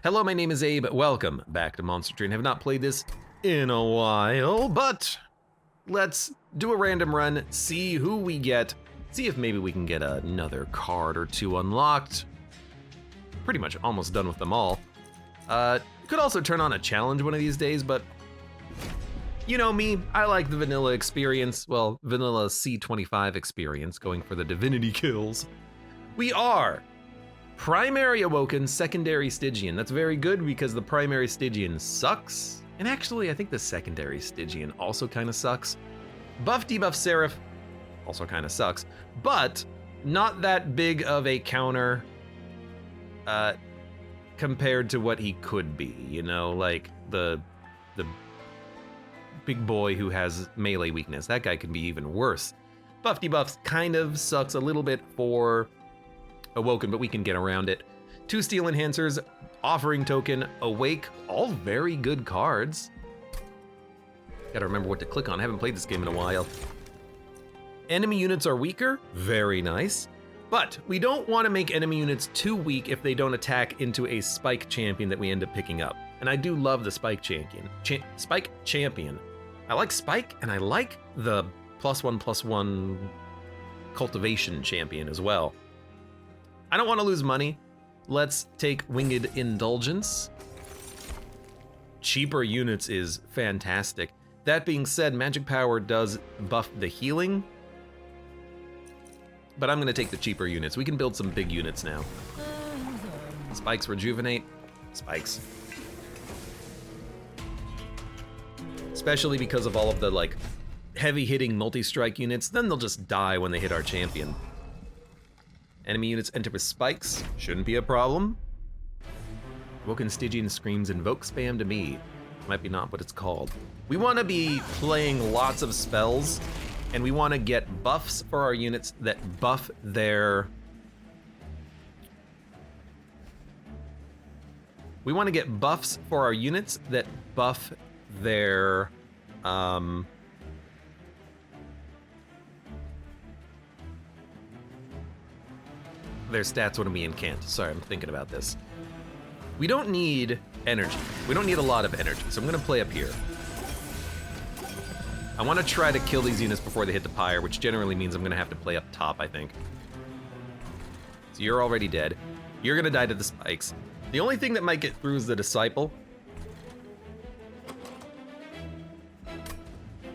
Hello, my name is Abe. Welcome back to Monster Train. Have not played this in a while, but let's do a random run, see who we get, see if maybe we can get another card or two unlocked. Pretty much almost done with them all. Could also turn on a challenge one of these days, but you know me, I like the vanilla experience, well, vanilla C25 experience, going for the divinity kills. We are primary Awoken, secondary Stygian. That's very good because the primary Stygian sucks. And actually, I think the secondary Stygian also kind of sucks. Buff debuff Seraph also kind of sucks, but not that big of a counter compared to what he could be, you know, like the big boy who has melee weakness. That guy can be even worse. Buff debuffs kind of sucks a little bit for Awoken, but we can get around it. 2 Steel Enhancers, Offering Token, Awake, all very good cards. Gotta remember what to click on. I haven't played this game in a while. Enemy units are weaker, very nice. But we don't want to make enemy units too weak if they don't attack into a Spike Champion that we end up picking up. And I do love the Spike Champion. Spike Champion. I like Spike, and I like the +1/+1 Cultivation Champion as well. I don't want to lose money. Let's take Winged Indulgence. Cheaper units is fantastic. That being said, Magic Power does buff the healing, but I'm gonna take the cheaper units. We can build some big units now. Spikes rejuvenate, spikes. Especially because of all of the like heavy hitting multi-strike units, then they'll just die when they hit our champion. Enemy units enter with spikes, shouldn't be a problem. Woken Stygian screams invoke spam to me. Might be not what it's called. We want to be playing lots of spells, and we want to get buffs for our units that buff their... We want to get buffs for our units that buff their... their stats when we incant. Sorry, I'm thinking about this. We don't need energy. We don't need a lot of energy, so I'm gonna play up here. I wanna try to kill these units before they hit the pyre, which generally means I'm gonna have to play up top, I think. So you're already dead. You're gonna die to the spikes. The only thing that might get through is the Disciple.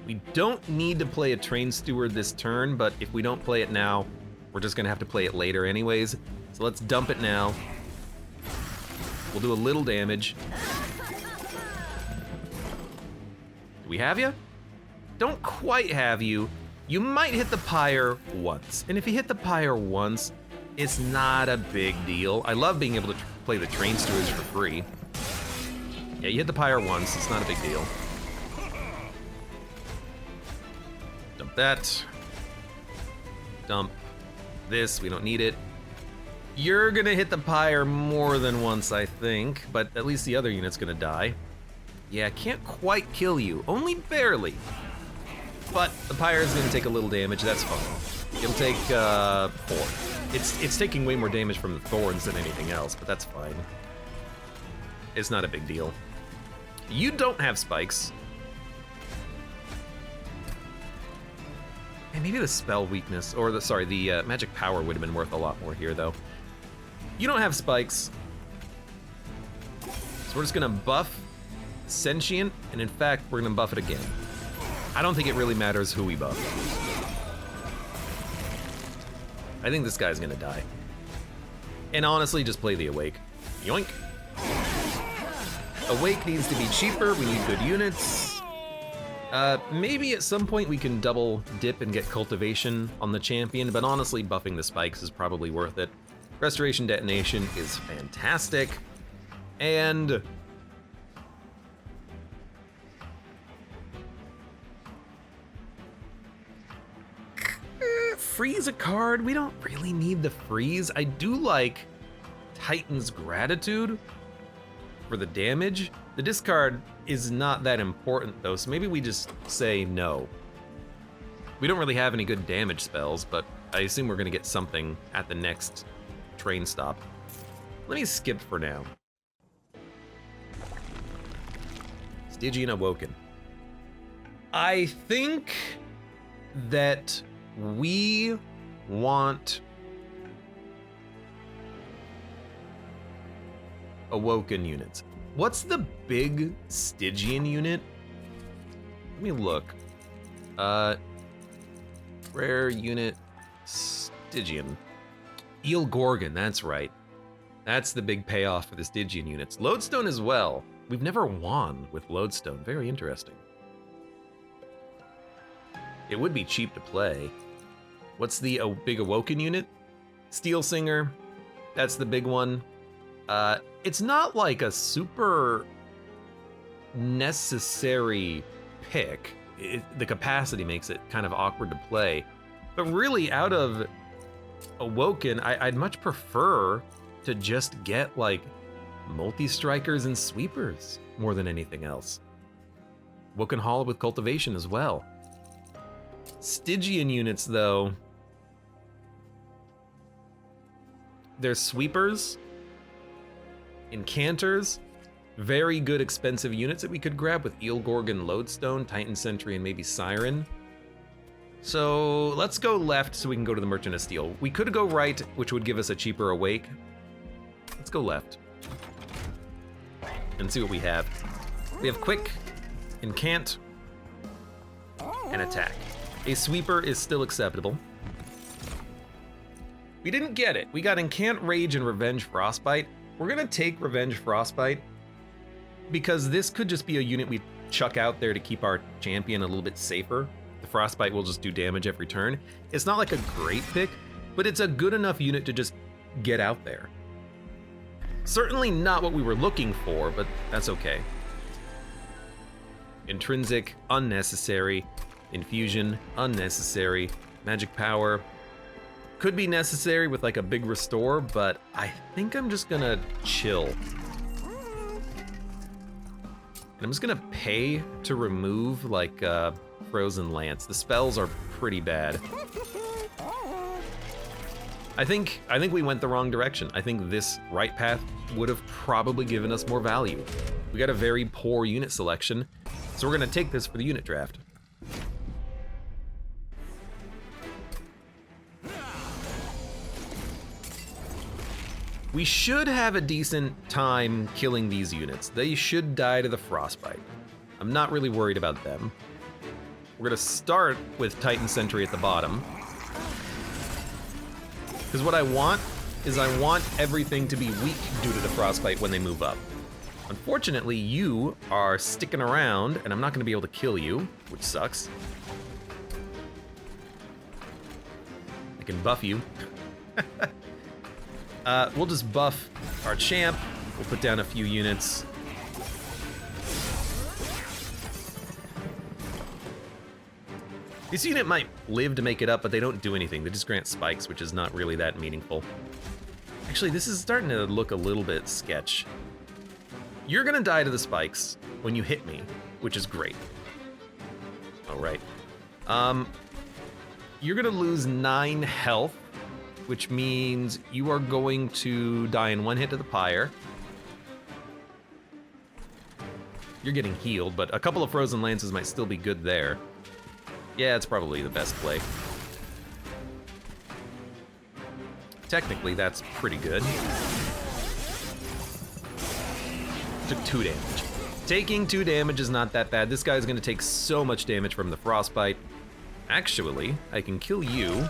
We don't need to play a Train Steward this turn, but if we don't play it now, we're just gonna have to play it later anyways. So let's dump it now. We'll do a little damage. Do we have you? Don't quite have you. You might hit the pyre once. And if you hit the pyre once, it's not a big deal. I love being able to play the Train Stewards for free. Yeah, you hit the pyre once, it's not a big deal. Dump that. Dump this, we don't need it. You're gonna hit the pyre more than once, I think, but at least the other unit's gonna die. Yeah, can't quite kill you, only barely. But the pyre's gonna take a little damage, that's fine. It'll take 4. It's taking way more damage from the thorns than anything else, but that's fine. It's not a big deal. You don't have spikes. And maybe the spell weakness, or the magic power would have been worth a lot more here, though. You don't have spikes. So we're just gonna buff Sentient, and in fact, we're gonna buff it again. I don't think it really matters who we buff. I think this guy's gonna die. And honestly, just play the Awake. Yoink. Awake needs to be cheaper, we need good units. Maybe at some point we can double dip and get Cultivation on the champion, but honestly, buffing the spikes is probably worth it. Restoration Detonation is fantastic, and freeze a card. We don't really need the freeze. I do like Titan's Gratitude for the damage. The discard is not that important though, so maybe we just say no. We don't really have any good damage spells, but I assume we're gonna get something at the next train stop. Let me skip for now. Stygian Awoken. I think that we want Awoken units. What's the big Stygian unit? Let me look. Rare unit Stygian. Eel Gorgon, that's right. That's the big payoff for the Stygian units. Lodestone as well. We've never won with Lodestone. Very interesting. It would be cheap to play. What's the big Awoken unit? Steel Singer. That's the big one. It's not like a super necessary pick. The capacity makes it kind of awkward to play. But really, out of Awoken, I'd much prefer to just get like multi-strikers and sweepers more than anything else. Awoken Hall with cultivation as well. Stygian units though, there's sweepers, incanters, very good expensive units that we could grab with Eel Gorgon, Lodestone, Titan Sentry, and maybe Siren. So let's go left so we can go to the Merchant of Steel. We could go right, which would give us a cheaper Awake. Let's go left and see what we have. We have Quick, Incant, and Attack. A Sweeper is still acceptable. We didn't get it. We got Incant, Rage, and Revenge Frostbite. We're gonna take Revenge Frostbite because this could just be a unit we chuck out there to keep our champion a little bit safer. The Frostbite will just do damage every turn. It's not like a great pick, but it's a good enough unit to just get out there. Certainly not what we were looking for, but that's okay. Intrinsic, unnecessary. Infusion, unnecessary. Magic Power, could be necessary with like a big restore, but I think I'm just gonna chill. And I'm just gonna pay to remove like Frozen Lance. The spells are pretty bad. I think we went the wrong direction. I think this right path would have probably given us more value. We got a very poor unit selection, so we're gonna take this for the unit draft. We should have a decent time killing these units. They should die to the Frostbite. I'm not really worried about them. We're gonna start with Titan Sentry at the bottom. Because what I want is I want everything to be weak due to the Frostbite when they move up. Unfortunately, you are sticking around and I'm not gonna be able to kill you, which sucks. I can buff you. We'll just buff our champ. We'll put down a few units. This unit might live to make it up, but they don't do anything. They just grant spikes, which is not really that meaningful. Actually, this is starting to look a little bit sketch. You're gonna die to the spikes when you hit me, which is great. All right. You're gonna lose 9 health, which means you are going to die in 1 hit to the pyre. You're getting healed, but a couple of Frozen Lances might still be good there. Yeah, it's probably the best play. Technically, that's pretty good. Took 2 damage. Taking 2 damage is not that bad. This guy's gonna take so much damage from the Frostbite. Actually, I can kill you.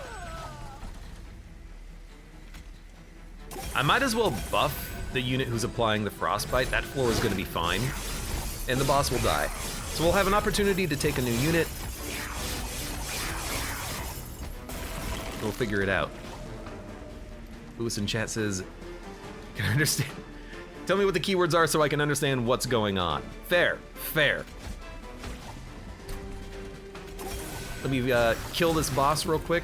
I might as well buff the unit who's applying the Frostbite. That floor is gonna be fine. And the boss will die. So we'll have an opportunity to take a new unit. We'll figure it out. Lewis in chat says, can I understand? Tell me what the keywords are so I can understand what's going on. Fair, fair. Let me kill this boss real quick,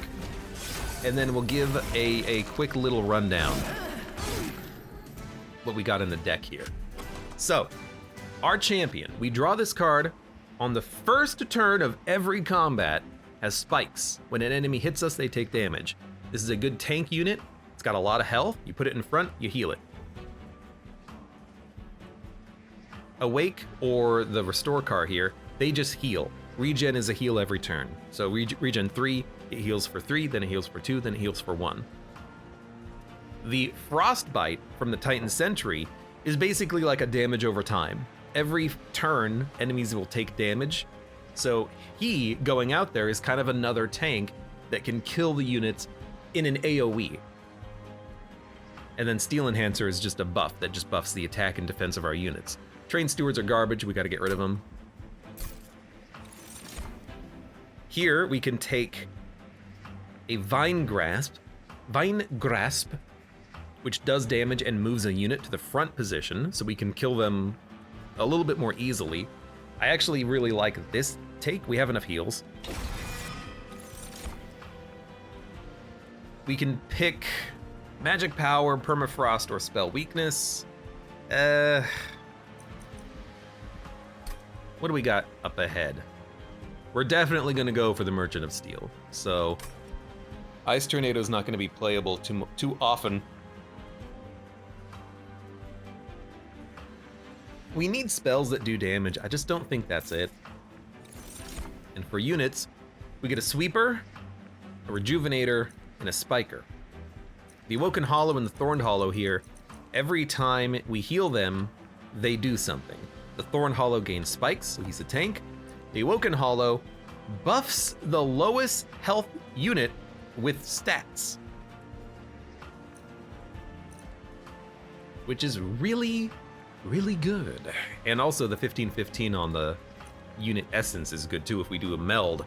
and then we'll give a quick little rundown what we got in the deck here. So, our champion, we draw this card on the first turn of every combat, has spikes. When an enemy hits us, they take damage. This is a good tank unit. It's got a lot of health. You put it in front, you heal it. Awake or the Restore car here, they just heal. Regen is a heal every turn. So regen 3, it heals for 3, then it heals for 2, then it heals for 1. The Frostbite from the Titan Sentry is basically like a damage over time. Every turn, enemies will take damage. So he, going out there, is kind of another tank that can kill the units in an AoE. And then Steel Enhancer is just a buff that just buffs the attack and defense of our units. Train Stewards are garbage, we gotta get rid of them. Here we can take a Vine Grasp, which does damage and moves a unit to the front position, so we can kill them a little bit more easily. I actually really like this take. We have enough heals. We can pick Magic Power, Permafrost, or Spell Weakness. What do we got up ahead? We're definitely going to go for the Merchant of Steel. So Ice Tornado is not going to be playable too often. We need spells that do damage. I just don't think that's it. And for units, we get a Sweeper, a Rejuvenator, and a Spiker. The Awoken Hollow and the Thorned Hollow here, every time we heal them, they do something. The Thorned Hollow gains spikes, so he's a tank. The Awoken Hollow buffs the lowest health unit with stats, which is really, really good. And also the 15/15 on the unit essence is good too if we do a meld.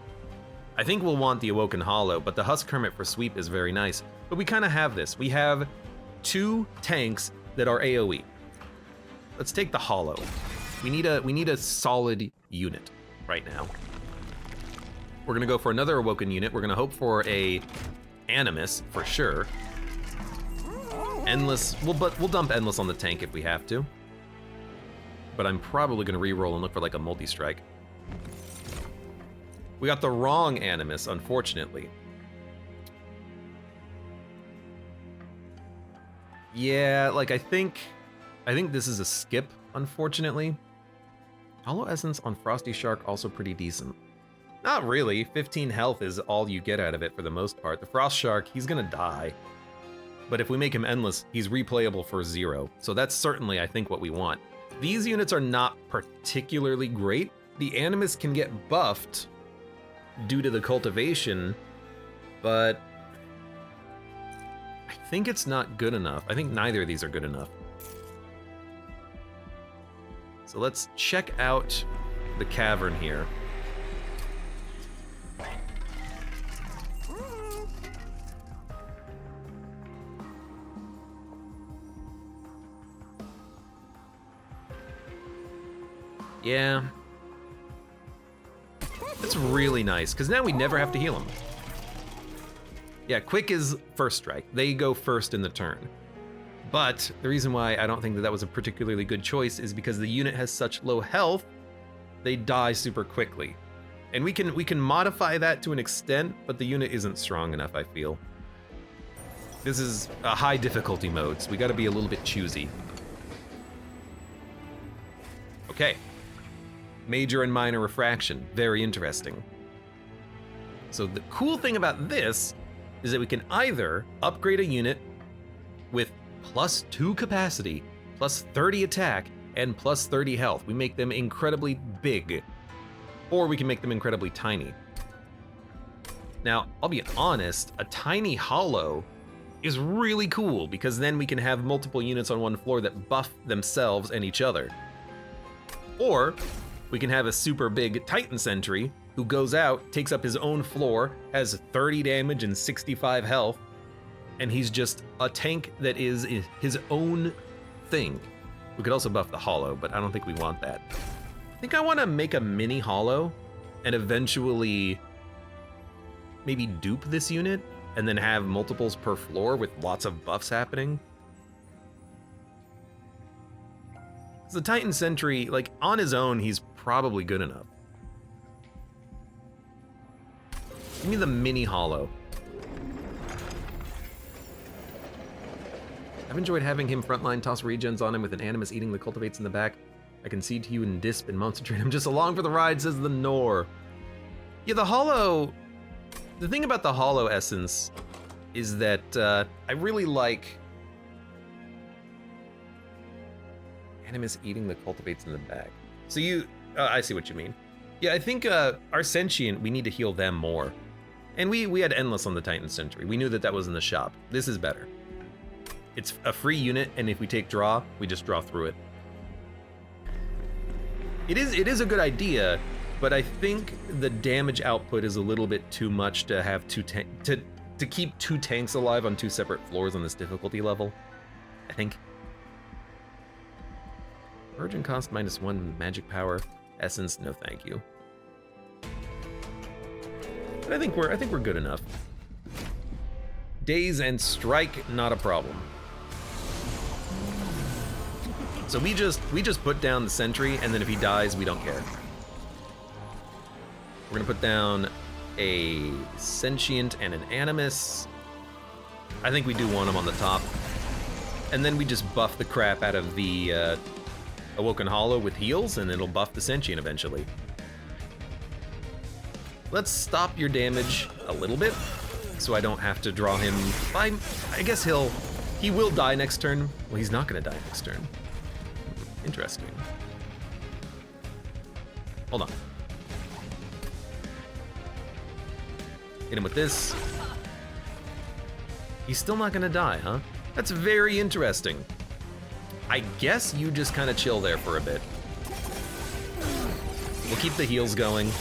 I think we'll want the Awoken Hollow, but the Husk Hermit for sweep is very nice. But we kind of have this. We have 2 tanks that are AoE. Let's take the Hollow. We need a solid unit right now. We're gonna go for another Awoken unit. We're gonna hope for a Animus for sure. Endless, we'll dump Endless on the tank if we have to. But I'm probably gonna re-roll and look for like a multi-strike. We got the wrong Animus, unfortunately. Yeah, like I think this is a skip, unfortunately. Hollow Essence on Frosty Shark also pretty decent. Not really, 15 health is all you get out of it for the most part. The Frost Shark, he's gonna die. But if we make him endless, he's replayable for 0. So that's certainly, I think, what we want. These units are not particularly great. The Animus can get buffed due to the cultivation, but I think it's not good enough. I think neither of these are good enough. So let's check out the cavern here. Yeah. That's really nice, because now we never have to heal him. Yeah, Quick is first strike. They go first in the turn. But the reason why I don't think that was a particularly good choice is because the unit has such low health, they die super quickly. And we can modify that to an extent, but the unit isn't strong enough, I feel. This is a high difficulty mode, so we gotta be a little bit choosy. Okay. Major and minor refraction, very interesting. So the cool thing about this is that we can either upgrade a unit with +2 capacity, +30 attack, and +30 health. We make them incredibly big, or we can make them incredibly tiny. Now, I'll be honest, a tiny hollow is really cool because then we can have multiple units on one floor that buff themselves and each other. Or we can have a super big Titan Sentry who goes out, takes up his own floor, has 30 damage and 65 health, and he's just a tank that is his own thing. We could also buff the hollow, but I don't think we want that. I think I want to make a mini hollow and eventually maybe dupe this unit and then have multiples per floor with lots of buffs happening. The Titan Sentry, like, on his own, he's probably good enough. Give me the mini hollow. I've enjoyed having him frontline toss regens on him with an Animus eating the cultivates in the back. I concede to you in Disp and Monster Train. I'm just along for the ride, says the Nor. Yeah, the Hollow... The thing about the Hollow essence is that I really like... Animus eating the cultivates in the bag. So you... I see what you mean. Yeah, I think our Sentient, we need to heal them more. And we had Endless on the Titan Sentry. We knew that that was in the shop. This is better. It's a free unit, and if we take draw, we just draw through it. It is a good idea, but I think the damage output is a little bit too much to have to keep 2 tanks alive on 2 separate floors on this difficulty level. I think. Virgin cost -1 magic power. Essence, no thank you. But I think we're good enough. Daze and Strike, not a problem. So we just put down the sentry, and then if he dies, we don't care. We're gonna put down a Sentient and an Animus. I think we do want him on the top. And then we just buff the crap out of the Awoken Hollow with heals, and it'll buff the Sentient eventually. Let's stop your damage a little bit, so I don't have to draw him. I guess he will die next turn. Well, he's not gonna die next turn. Interesting. Hold on. Hit him with this. He's still not gonna die, huh? That's very interesting. I guess you just kind of chill there for a bit. We'll keep the heals going.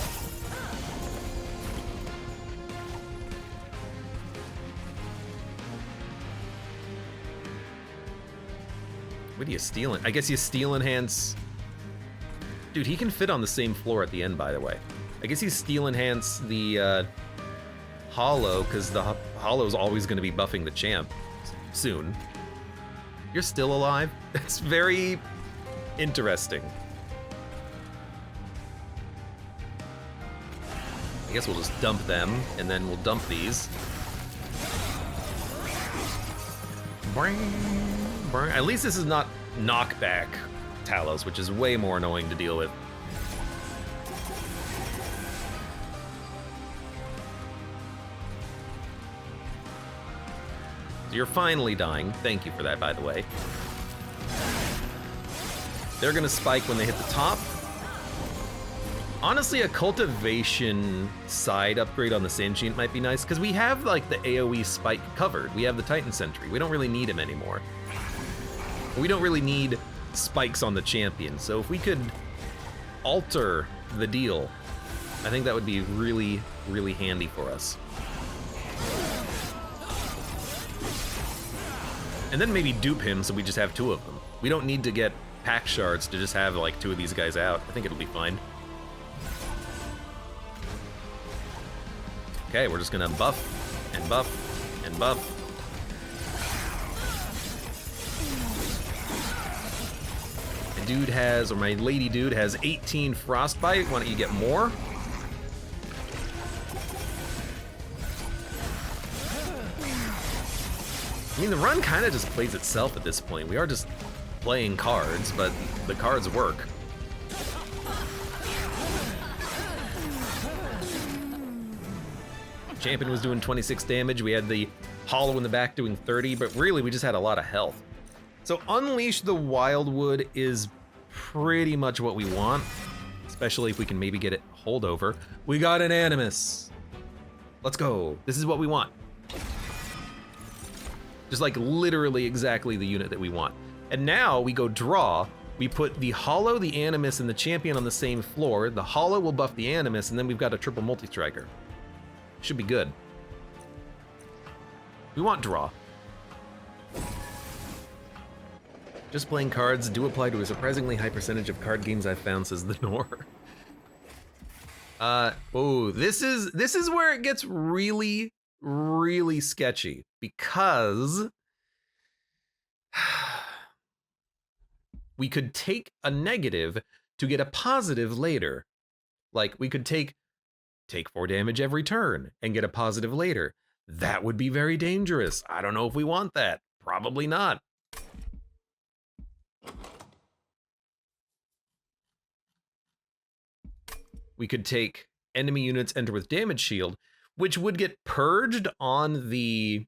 What are you stealing? I guess you steal enhance. Dude, he can fit on the same floor at the end, by the way. I guess he's steal enhance the Hollow, because the Hollow's always going to be buffing the champ soon. You're still alive? That's very interesting. I guess we'll just dump them, and then we'll dump these. At least this is not knockback Talos, which is way more annoying to deal with. So you're finally dying. Thank you for that, by the way. They're gonna spike when they hit the top. Honestly, a cultivation side upgrade on the Sentient might be nice, because we have like the AoE spike covered. We have the Titan Sentry. We don't really need him anymore. We don't really need spikes on the champion, so if we could alter the deal, I think that would be really, really handy for us. And then maybe dupe him so we just have 2 of them. We don't need to get pack shards to just have like 2 of these guys out. I think it'll be fine. Okay, we're just gonna buff and buff and buff. Dude has, or my lady dude has 18 frostbite. Why don't you get more? I mean, the run kind of just plays itself at this point. We are just playing cards, but the cards work. Champion was doing 26 damage. We had the Hollow in the back doing 30, but really we just had a lot of health. So Unleash the Wildwood is pretty much what we want, especially if we can maybe get it holdover. We got an Animus. Let's go. This is what we want. Just like literally exactly the unit that we want. And now we go draw. We put the Hollow, the Animus, and the Champion on the same floor. The Hollow will buff the Animus, and then we've got a triple multi-striker. Should be good. We want draw. Just playing cards do apply to a surprisingly high percentage of card games I've found, says the Nor. Oh, this is where it gets really, really sketchy, because we could take a negative to get a positive later. Like we could take 4 damage every turn and get a positive later. That would be very dangerous. I don't know if we want that. Probably not. We could take enemy units enter with damage shield, which would get purged on the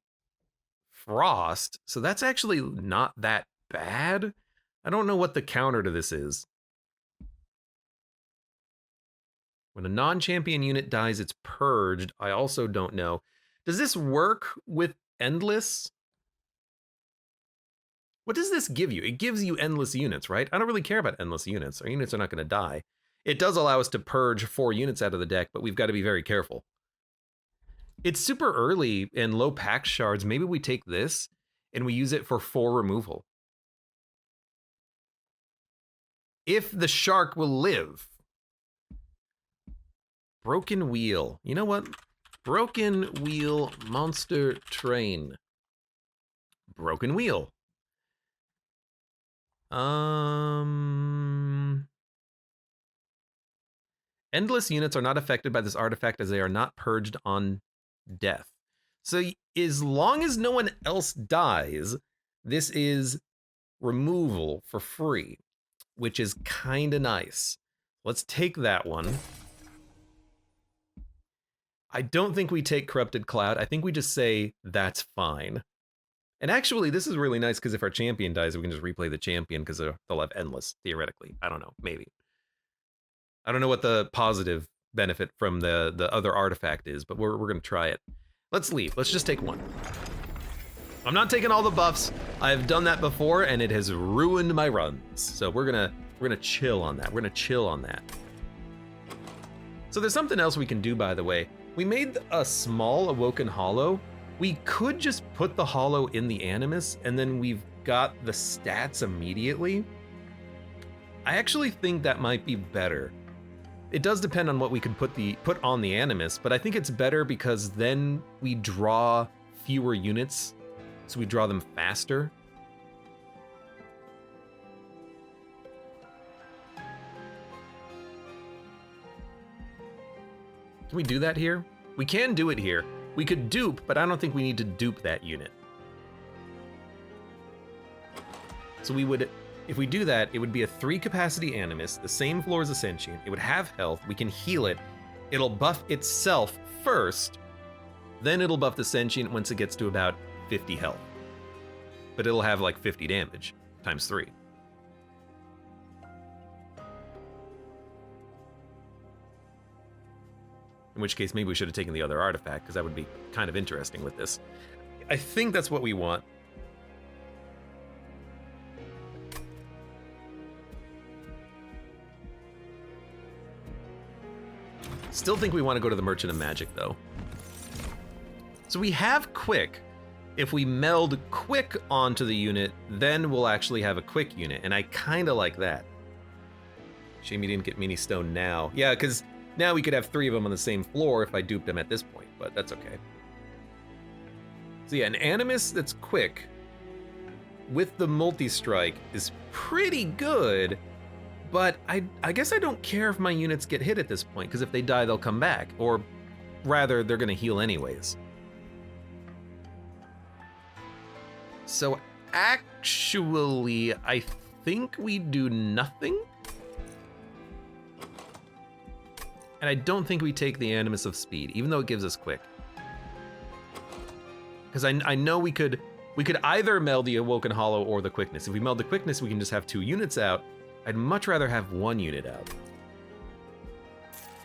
frost. So that's actually not that bad. I don't know what the counter to this is. When a non-champion unit dies, it's purged. I also don't know. Does this work with endless? What does this give you? It gives you endless units, right? I don't really care about endless units. Our units are not going to die. It does allow us to purge 4 units out of the deck, but we've got to be very careful. It's super early and low pack shards. Maybe we take this and we use it for 4 removal. If the shark will live. Broken wheel. You know what? Broken wheel monster train. Broken wheel. Endless units are not affected by this artifact as they are not purged on death. So as long as no one else dies, this is removal for free, which is kind of nice. Let's take that one. I don't think we take Corrupted Cloud. I think we just say, that's fine. And actually, this is really nice because if our champion dies, we can just replay the champion because they'll have endless, theoretically. I don't know, maybe. I don't know what the positive benefit from the other artifact is, but we're going to try it. Let's leave. Let's just take one. I'm not taking all the buffs. I've done that before, and it has ruined my runs. So we're gonna chill on that. We're gonna chill on that. So there's something else we can do, by the way. We made a small Awoken Hollow. We could just put the Hollow in the Animus, and then we've got the stats immediately. I actually think that might be better. It does depend on what we could put on the Animus, but I think it's better because then we draw fewer units, so we draw them faster. Can we do that here? We can do it here. We could dupe, but I don't think we need to dupe that unit. So we would, if we do that, it would be a 3 capacity Animus, the same floor as a Sentient. It would have health, we can heal it. It'll buff itself first, then it'll buff the Sentient once it gets to about 50 health. But it'll have like 50 damage, times 3. In which case, maybe we should have taken the other artifact, because that would be kind of interesting with this. I think that's what we want. Still think we want to go to the Merchant of Magic, though. So we have Quick. If we meld Quick onto the unit, then we'll actually have a Quick unit, and I kind of like that. Shame you didn't get Mini Stone now. Yeah, because now we could have 3 of them on the same floor if I duped them at this point, but that's okay. So yeah, an Animus that's Quick with the multi-strike is pretty good, but I guess I don't care if my units get hit at this point, because if they die, they'll come back, or rather, they're gonna heal anyways. So actually, I think we do nothing. And I don't think we take the Animus of Speed, even though it gives us Quick. Because I know we could either meld the Awoken Hollow or the Quickness. If we meld the Quickness, we can just have 2 units out. I'd much rather have 1 unit out.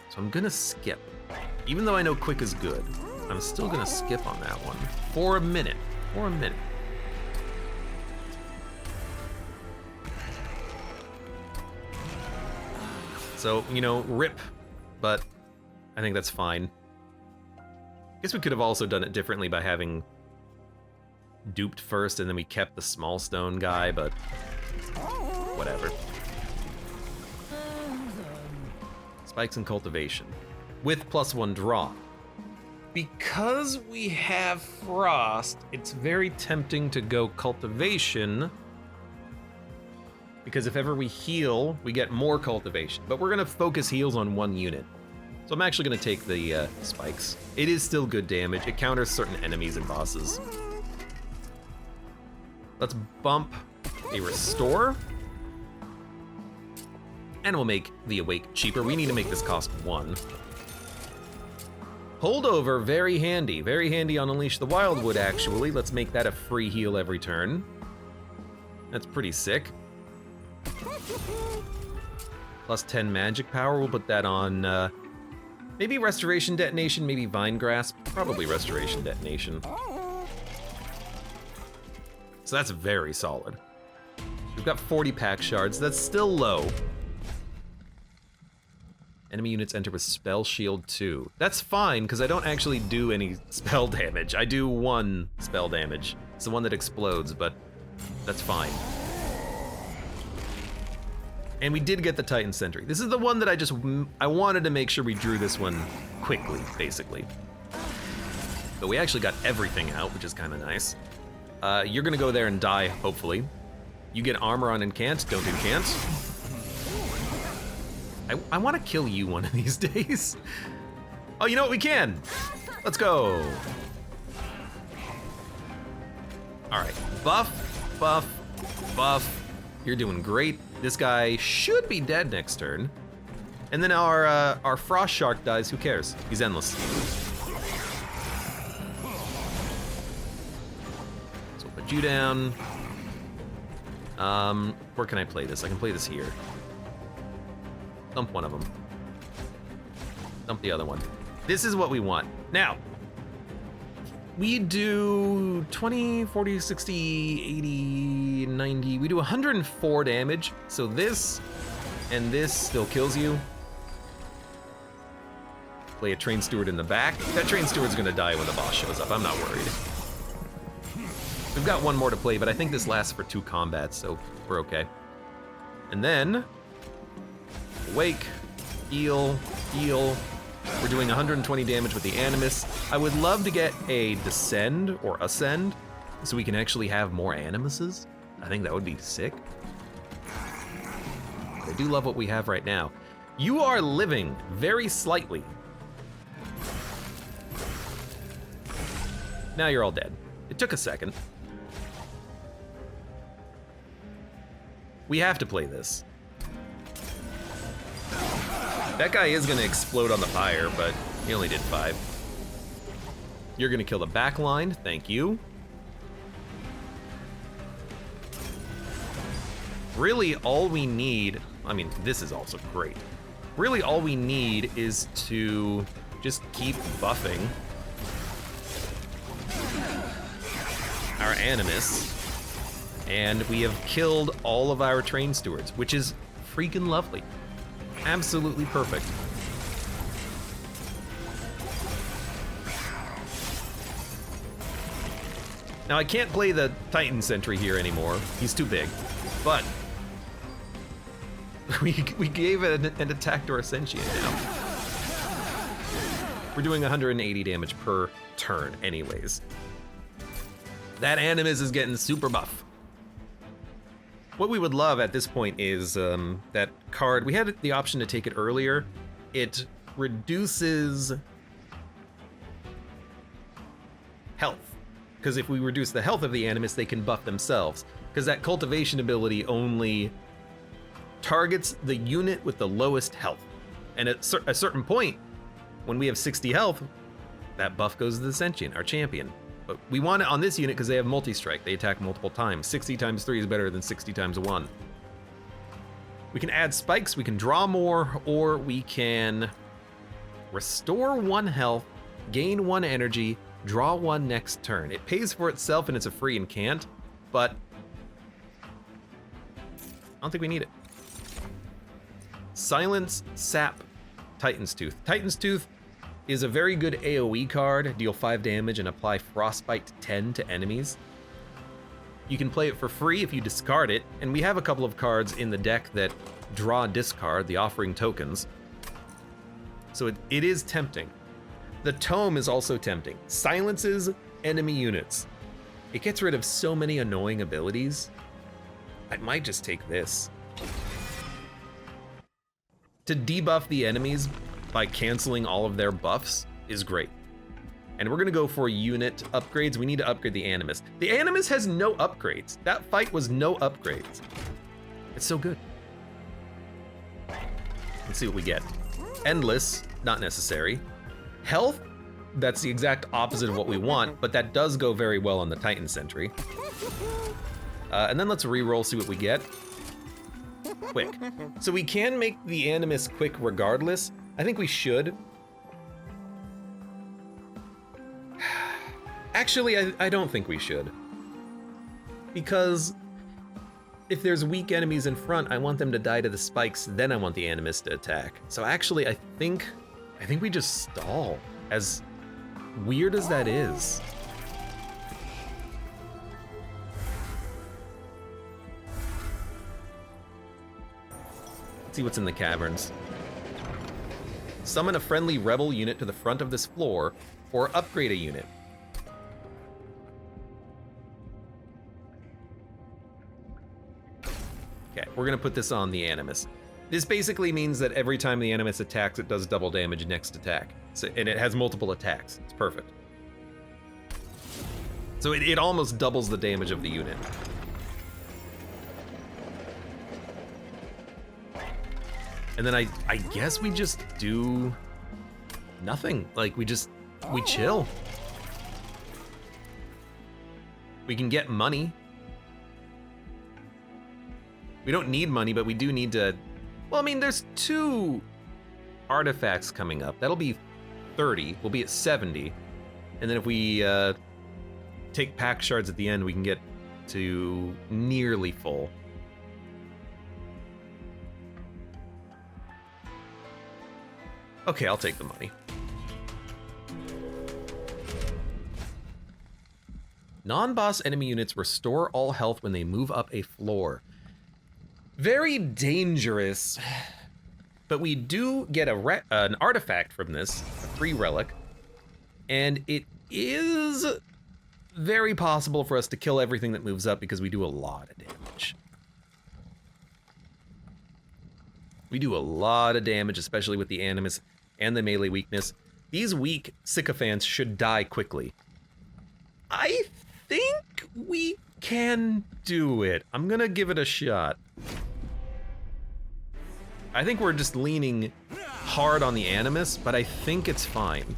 So I'm gonna skip. Even though I know Quick is good, I'm still gonna skip on that one. For a minute. For a minute. So, you know, rip. But I think that's fine. I guess we could have also done it differently by having duped first and then we kept the small stone guy, but whatever. Spikes and Cultivation with +1 draw. Because we have Frost, it's very tempting to go Cultivation, because if ever we heal, we get more Cultivation. But we're gonna focus heals on 1 unit. So I'm actually gonna take the spikes. It is still good damage. It counters certain enemies and bosses. Let's bump a Restore. And we'll make the Awake cheaper. We need to make this cost 1. Holdover, very handy. Very handy on Unleash the Wildwood, actually. Let's make that a free heal every turn. That's pretty sick. Plus 10 magic power, we'll put that on, maybe Restoration Detonation, maybe Vine Grasp, probably Restoration Detonation. So that's very solid. We've got 40 pack shards, that's still low. Enemy units enter with Spell Shield 2. That's fine, because I don't actually do any spell damage. I do 1 spell damage. It's the one that explodes, but that's fine. And we did get the Titan Sentry. This is the one that I wanted to make sure we drew this one quickly, basically. But we actually got everything out, which is kind of nice. You're gonna go there and die, hopefully. You get armor on Incant, don't Incant. I wanna kill you one of these days. Oh, you know what, we can. Let's go. All right, buff, buff, buff. You're doing great. This guy should be dead next turn. And then our Frost Shark dies, who cares? He's endless. So we'll put you down. Where can I play this? I can play this here. Dump one of them. Dump the other one. This is what we want. Now, we do 20, 40, 60, 80, 90. We do 104 damage. So this and this still kills you. Play a Train Steward in the back. That Train Steward's gonna die when the boss shows up. I'm not worried. We've got one more to play, but I think this lasts for 2 combats, so we're okay. And then, Wake, heal, heal. We're doing 120 damage with the Animus. I would love to get a Descend or Ascend so we can actually have more Animuses. I think that would be sick. But I do love what we have right now. You are living very slightly. Now you're all dead. It took a second. We have to play this. That guy is gonna explode on the fire, but he only did 5. You're gonna kill the back line, thank you. Really, all we need, I mean, this is also great. Really, all we need is to just keep buffing our Animus, and we have killed all of our Train Stewards, which is freaking lovely. Absolutely perfect. Now I can't play the Titan Sentry here anymore. He's too big, but we gave it an attack to our Sentient now. We're doing 180 damage per turn anyways. That Animus is getting super buff. What we would love at this point is that card. We had the option to take it earlier. It reduces health. Because if we reduce the health of the Animus, they can buff themselves. Because that cultivation ability only targets the unit with the lowest health. And at a certain point, when we have 60 health, that buff goes to the Sentient, our champion. But we want it on this unit because they have multi-strike. They attack multiple times. 60 times 3 is better than 60 times 1. We can add spikes, we can draw more, or we can restore 1 health, gain 1 energy, draw 1 next turn. It pays for itself and it's a free incant, but I don't think we need it. Silence, Sap, Titan's Tooth. Titan's Tooth is a very good AoE card, deal 5 damage and apply Frostbite 10 to enemies. You can play it for free if you discard it, and we have a couple of cards in the deck that draw discard, the Offering Tokens. So it is tempting. The Tome is also tempting. Silences enemy units. It gets rid of so many annoying abilities. I might just take this. To debuff the enemies by canceling all of their buffs is great. And we're gonna go for unit upgrades. We need to upgrade the Animus. The Animus has no upgrades. That fight was no upgrades. It's so good. Let's see what we get. Endless, not necessary. Health, that's the exact opposite of what we want, but that does go very well on the Titan Sentry. And then let's re-roll, see what we get. Quick. So we can make the Animus quick regardless. I think we should. Actually, I don't think we should. Because if there's weak enemies in front, I want them to die to the spikes, then I want the Animus to attack. So actually, I think we just stall. As weird as that is. Let's see what's in the caverns. Summon a friendly rebel unit to the front of this floor, or upgrade a unit. Okay, we're gonna put this on the Animus. This basically means that every time the Animus attacks, it does double damage next attack. So, and it has multiple attacks. It's perfect. So it almost doubles the damage of the unit. And then I guess we just do nothing. Like we chill. We can get money. We don't need money, but we do need to, well, I mean, there's 2 artifacts coming up. That'll be 30, we'll be at 70. And then if we take pack shards at the end, we can get to nearly full. Okay, I'll take the money. Non-boss enemy units restore all health when they move up a floor. Very dangerous, but we do get an artifact from this, a free relic, and it is very possible for us to kill everything that moves up because we do a lot of damage. We do a lot of damage, especially with the Animus and the melee weakness. These weak sycophants should die quickly. I think we can do it. I'm gonna give it a shot. I think we're just leaning hard on the Animus, but I think it's fine.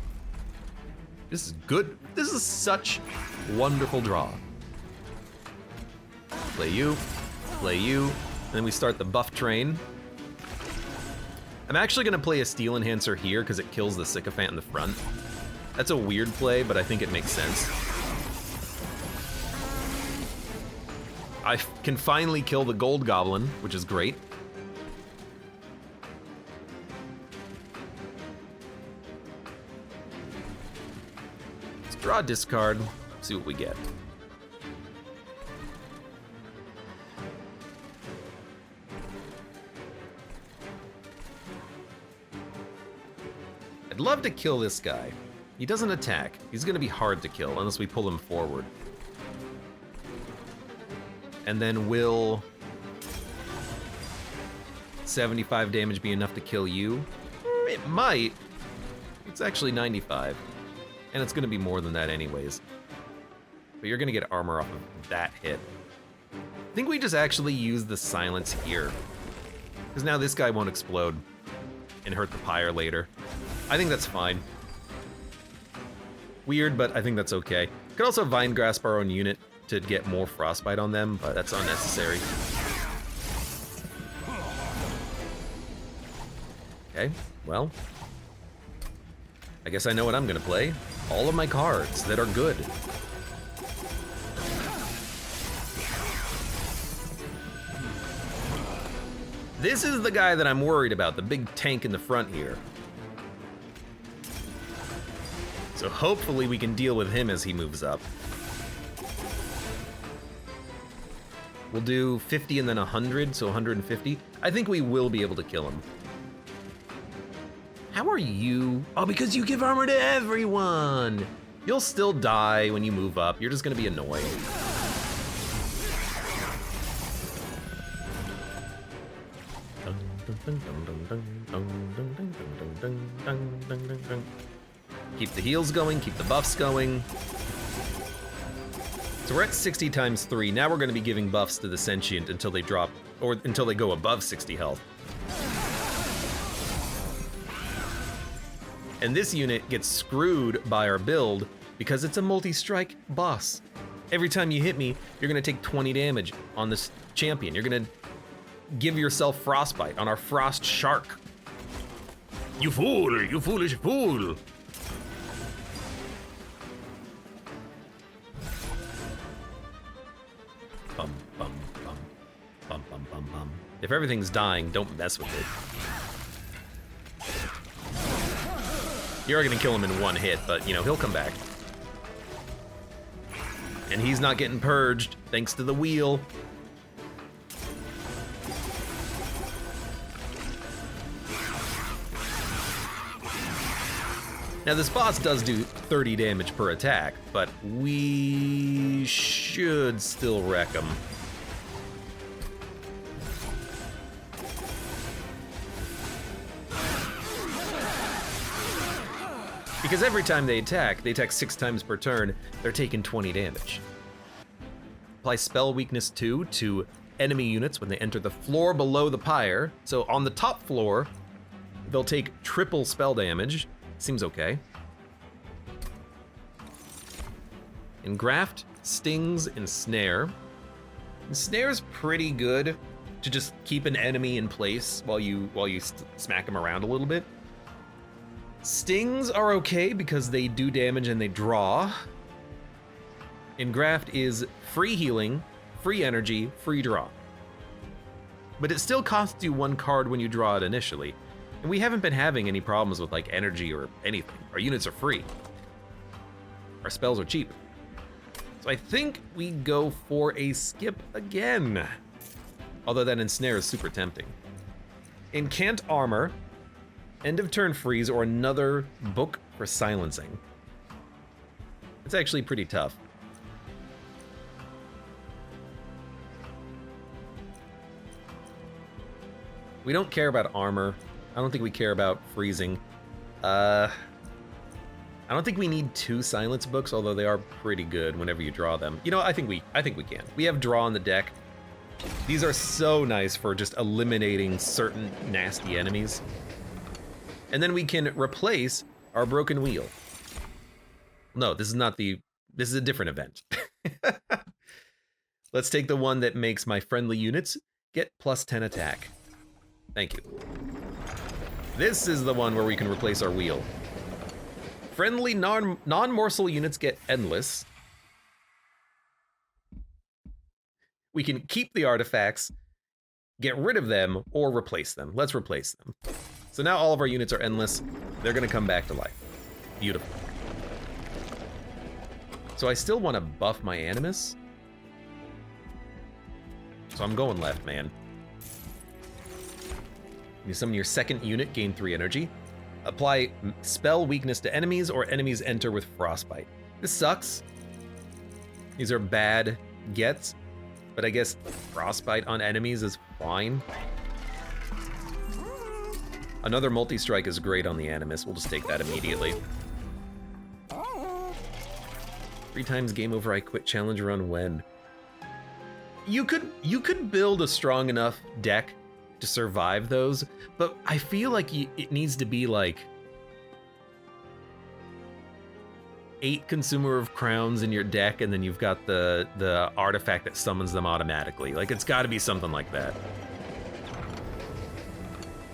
This is good. This is such wonderful draw. Play you, and then we start the buff train. I'm actually gonna play a Steel Enhancer here because it kills the Sycophant in the front. That's a weird play, but I think it makes sense. I can finally kill the Gold Goblin, which is great. Let's draw a discard, see what we get. I'd love to kill this guy. He doesn't attack. He's gonna be hard to kill unless we pull him forward. And then will 75 damage be enough to kill you? It might. It's actually 95. And it's gonna be more than that anyways. But you're gonna get armor off of that hit. I think we just actually use the silence here. Because now this guy won't explode and hurt the pyre later. I think that's fine. Weird, but I think that's okay. Could also Vine Grasp our own unit to get more frostbite on them, but that's unnecessary. Okay, well, I guess I know what I'm gonna play. All of my cards that are good. This is the guy that I'm worried about, the big tank in the front here. So hopefully we can deal with him as he moves up. We'll do 50 and then 100, so 150. I think we will be able to kill him. How are you? Oh, because you give armor to everyone. You'll still die when you move up. You're just gonna be annoying. Keep the heals going, keep the buffs going. So we're at 60 times 3. Now we're going to be giving buffs to the sentient until they drop, or until they go above 60 health. And this unit gets screwed by our build because it's a multi-strike boss. Every time you hit me, you're gonna take 20 damage on this champion. You're gonna give yourself frostbite on our frost shark. You fool, you foolish fool. Bum, bum, bum, bum, bum, bum, bum. If everything's dying, don't mess with it. You're gonna kill him in one hit, but you know, he'll come back. And he's not getting purged, thanks to the wheel. Now this boss does do 30 damage per attack, but we should still wreck him. Because every time they attack 6 times per turn, they're taking 20 damage. Apply spell weakness 2 to enemy units when they enter the floor below the pyre. So on the top floor, they'll take triple spell damage. Seems okay. Engraft, stings, and snare. Snare's pretty good to just keep an enemy in place while you smack him around a little bit. Stings are okay because they do damage and they draw. Engraft is free healing, free energy, free draw. But it still costs you 1 card when you draw it initially. And we haven't been having any problems with like energy or anything. Our units are free. Our spells are cheap. So I think we go for a skip again. Although that ensnare is super tempting. Incant armor, end of turn freeze, or another book for silencing. It's actually pretty tough. We don't care about armor. I don't think we care about freezing. I don't think we need 2 silence books, although they are pretty good whenever you draw them. You know, I think we can. We have draw on the deck. These are so nice for just eliminating certain nasty enemies. And then we can replace our broken wheel. No, this is a different event. Let's take the one that makes my friendly units get +10 attack. Thank you. This is the one where we can replace our wheel. Friendly non-morsel units get endless. We can keep the artifacts, get rid of them, or replace them. Let's replace them. So now all of our units are endless. They're gonna come back to life. Beautiful. So I still wanna buff my Animus. So I'm going left, man. You summon your second unit, gain 3 energy. Apply spell weakness to enemies, or enemies enter with frostbite. This sucks. These are bad gets, but I guess frostbite on enemies is fine. Another multi-strike is great on the Animus. We'll just take that immediately. 3 times game over, I quit challenge run when. You could build a strong enough deck to survive those, but I feel like it needs to be like 8 consumer of crowns in your deck, and then you've got the artifact that summons them automatically. Like, it's got to be something like that.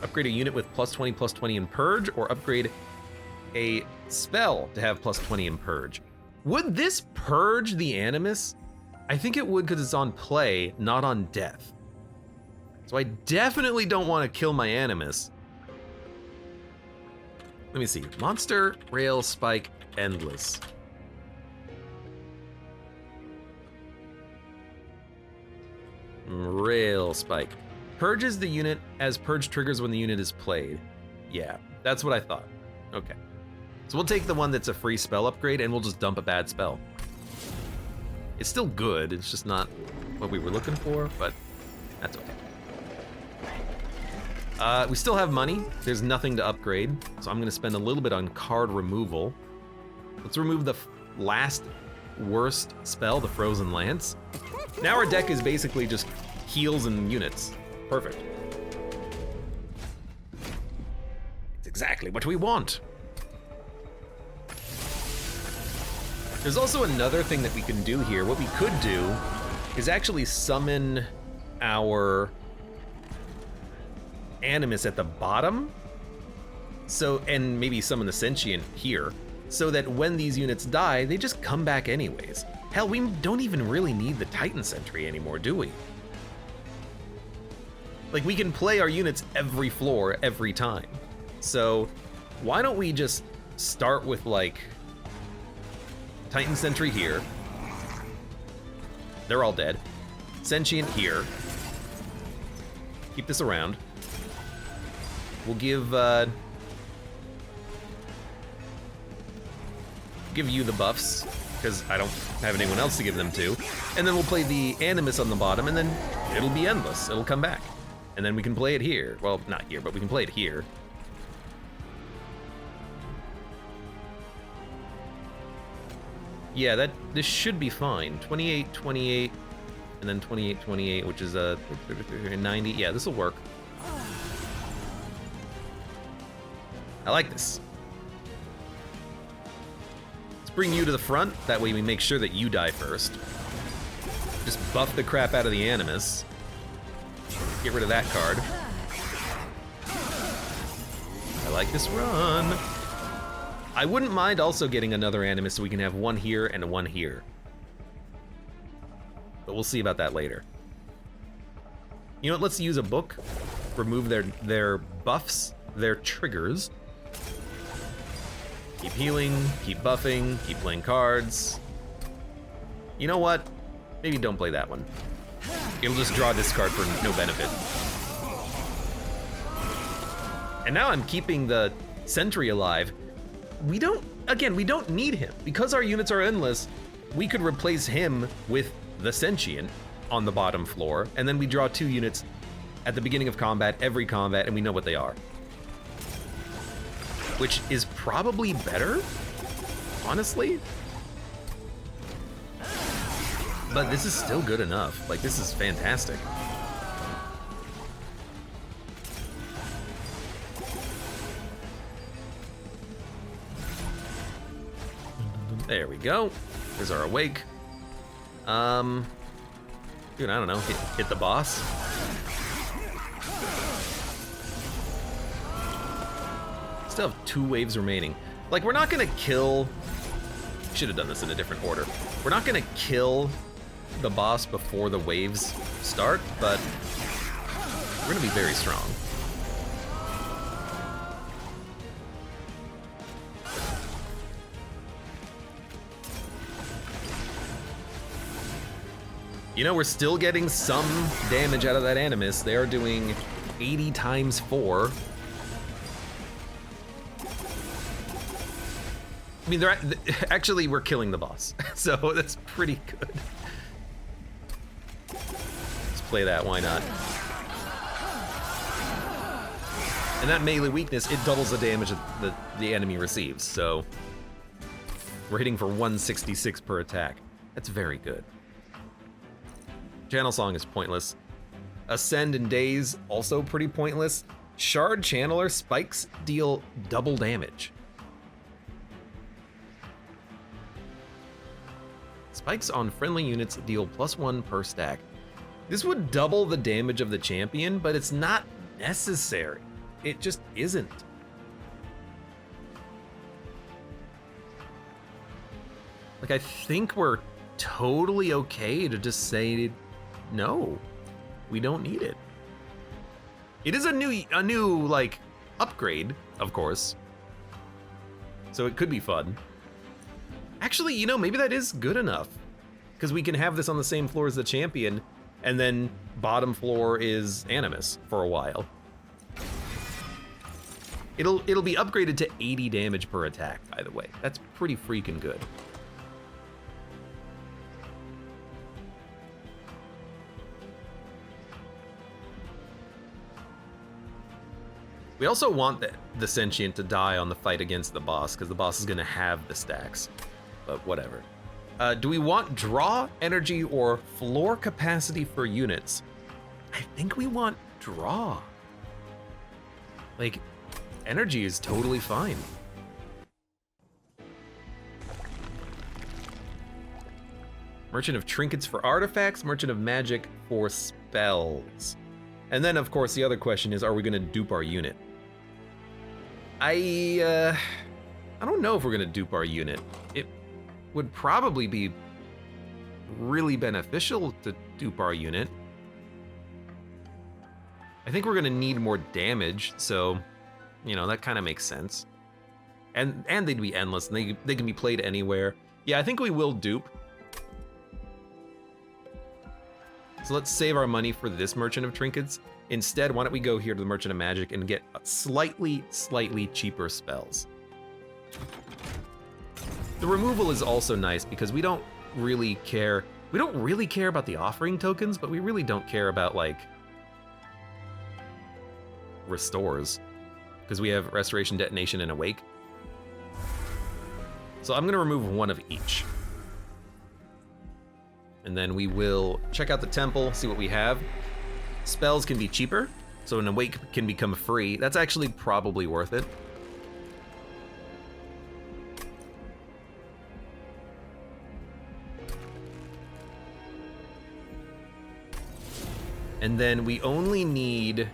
Upgrade a unit with +20/+20 in purge, or upgrade a spell to have +20 in purge. Would this purge the Animus? I think it would, because it's on play, not on death. So I definitely don't want to kill my Animus. Let me see. Monster, Rail, Spike, Endless. Rail Spike. Purges the unit as purge triggers when the unit is played. Yeah, that's what I thought. Okay. So we'll take the one that's a free spell upgrade, and we'll just dump a bad spell. It's still good, it's just not what we were looking for, but that's okay. We still have money. There's nothing to upgrade, so I'm gonna spend a little bit on card removal. Let's remove the last worst spell, the Frozen Lance. Now our deck is basically just heals and units. Perfect. It's exactly what we want. There's also another thing that we can do here. What we could do is actually summon our Animus at the bottom, so, and maybe summon the Sentient here, so that when these units die, they just come back anyways. Hell, we don't even really need the Titan Sentry anymore, do we? Like, we can play our units every floor, every time. So, why don't we just start with, like, Titan Sentry here. They're all dead. Sentient here. Keep this around. We'll give you the buffs, because I don't have anyone else to give them to. And then we'll play the Animus on the bottom, and then it'll be endless. It'll come back. And then we can play it here. Well, not here, but we can play it here. Yeah, this should be fine. 28, 28, and then 28, 28, which is 90. Yeah, this will work. I like this. Let's bring you to the front. That way we make sure that you die first. Just buff the crap out of the Animus. Get rid of that card. I like this run. I wouldn't mind also getting another Animus so we can have one here and one here. But we'll see about that later. You know what, let's use a book. Remove their buffs, their triggers. Keep healing, keep buffing, keep playing cards. You know what? Maybe don't play that one. It'll just draw this card for no benefit. And now I'm keeping the Sentry alive. We don't need him. Because our units are endless, we could replace him with the Sentient on the bottom floor, and then we draw 2 units at the beginning of combat, every combat, and we know what they are. Which is probably better, honestly. But this is still good enough. Like, this is fantastic. There we go. There's our awake. Dude, I don't know. Hit the boss. Still have 2 waves remaining. Like, we're not gonna kill... Should have done this in a different order. We're not gonna kill the boss before the waves start, but we're gonna be very strong. You know, we're still getting some damage out of that Animus. They are doing 80 times 4. I mean, actually, we're killing the boss, so that's pretty good. Let's play that, why not? And that melee weakness, it doubles the damage that the enemy receives, so we're hitting for 166 per attack. That's very good. Channel Song is pointless. Ascend and Daze, also pretty pointless. Shard Channeler spikes deal double damage. Spikes on friendly units deal +1 per stack. This would double the damage of the champion, but it's not necessary. It just isn't. Like, I think we're totally okay to just say, no, we don't need it. It is a new like upgrade, of course. So it could be fun. Actually, you know, maybe that is good enough, because we can have this on the same floor as the champion, and then bottom floor is Animus for a while. It'll be upgraded to 80 damage per attack, by the way. That's pretty freaking good. We also want the Sentient to die on the fight against the boss, because the boss is going to have the stacks, but whatever. Do we want draw, energy, or floor capacity for units? I think we want draw. Like, energy is totally fine. Merchant of Trinkets for artifacts, Merchant of Magic for spells. And then, of course, the other question is, are we gonna dupe our unit? I don't know if we're gonna dupe our unit. It would probably be really beneficial to dupe our unit. I think we're gonna need more damage, so, you know, that kind of makes sense. And they'd be endless, and they can be played anywhere. Yeah, I think we will dupe. So let's save our money for this Merchant of Trinkets. Instead, why don't we go here to the Merchant of Magic and get slightly cheaper spells. The removal is also nice because we don't really care. We don't really care about the offering tokens, but we really don't care about, like, restores. Because we have Restoration, Detonation, and Awake. So I'm gonna remove one of each. And then we will check out the temple, see what we have. Spells can be cheaper, so an Awake can become free. That's actually probably worth it. And then we only need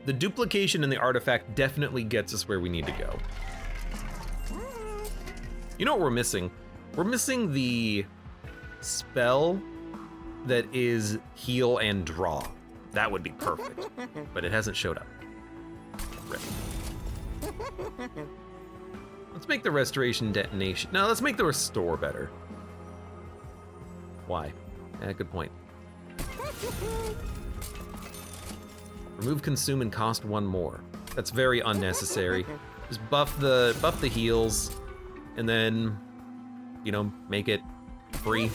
the duplication and the artifact definitely gets us where we need to go. You know what we're missing? We're missing the spell that is heal and draw. That would be perfect, but it hasn't showed up. Rip. Let's make the restoration detonation. No, let's make the restore better. Why? Yeah, good point. Remove consume and cost one more. That's very unnecessary. Just buff the heals, and then, you know, make it free.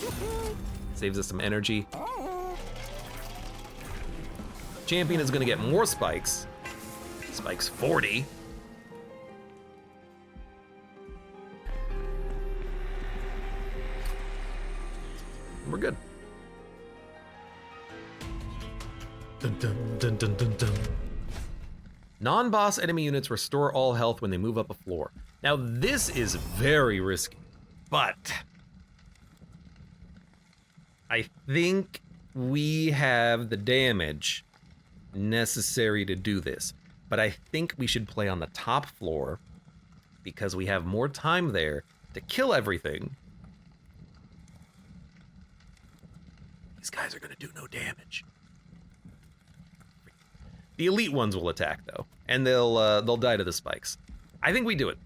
Saves us some energy. Champion is gonna get more spikes. Spikes 40. We're good. Dun, dun, dun, dun, dun, dun. Non-boss enemy units restore all health when they move up a floor. Now this is very risky, but I think we have the damage necessary to do this. But I think we should play on the top floor because we have more time there to kill everything. These guys are gonna do no damage. The elite ones will attack though, and they'll die to the spikes. I think we do it.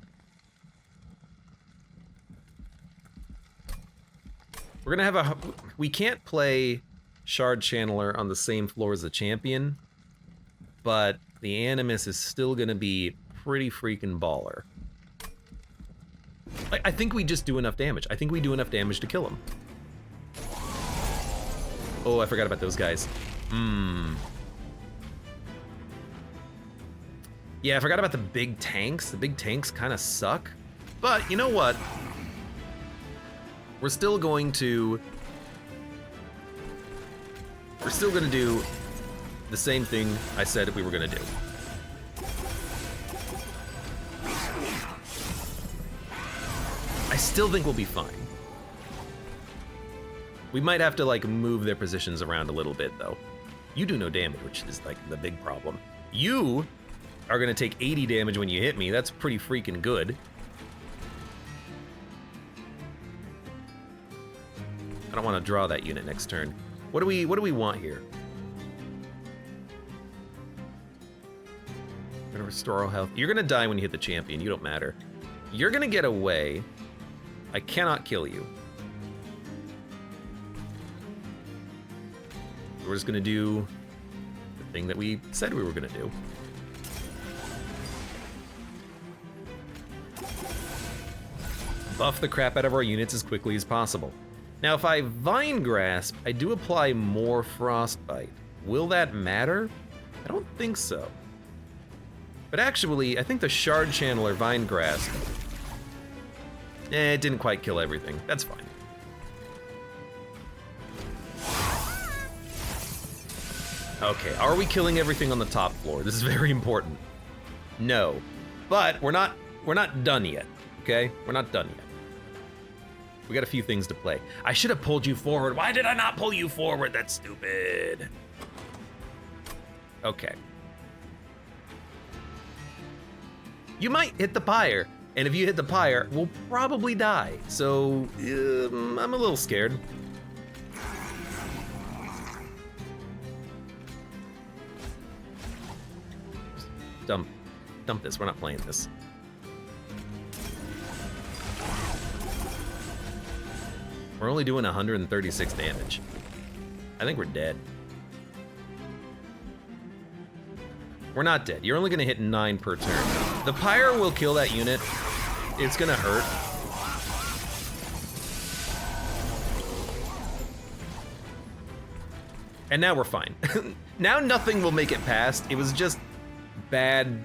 We're gonna have we can't play Shard Channeler on the same floor as the champion, but the Animus is still gonna be pretty freaking baller. I think we just do enough damage. I think we do enough damage to kill him. Oh, I forgot about those guys. Yeah, I forgot about the big tanks. The big tanks kind of suck. But you know what? We're still going to do the same thing I said we were gonna do. I still think we'll be fine. We might have to like move their positions around a little bit though. You do no damage, which is like the big problem. You are gonna take 80 damage when you hit me. That's pretty freaking good. I don't want to draw that unit next turn. What do we want here? We're gonna restore all health. You're gonna die when you hit the champion. You don't matter. You're gonna get away. I cannot kill you. We're just gonna do the thing that we said we were gonna do. Buff the crap out of our units as quickly as possible. Now, if I Vine Grasp, I do apply more Frostbite. Will that matter? I don't think so. But actually, I think the Shard Channeler Vine Grasp, it didn't quite kill everything. That's fine. Okay, are we killing everything on the top floor? This is very important. No, but we're not done yet. Okay, we're not done yet. We got a few things to play. I should have pulled you forward. Why did I not pull you forward? That's stupid. Okay. You might hit the pyre, and if you hit the pyre, we'll probably die. So, I'm a little scared. Dump this, we're not playing this. We're only doing 136 damage. I think we're dead. We're not dead. You're only gonna hit 9 per turn. The pyre will kill that unit. It's gonna hurt. And now we're fine. Now nothing will make it past. It was just bad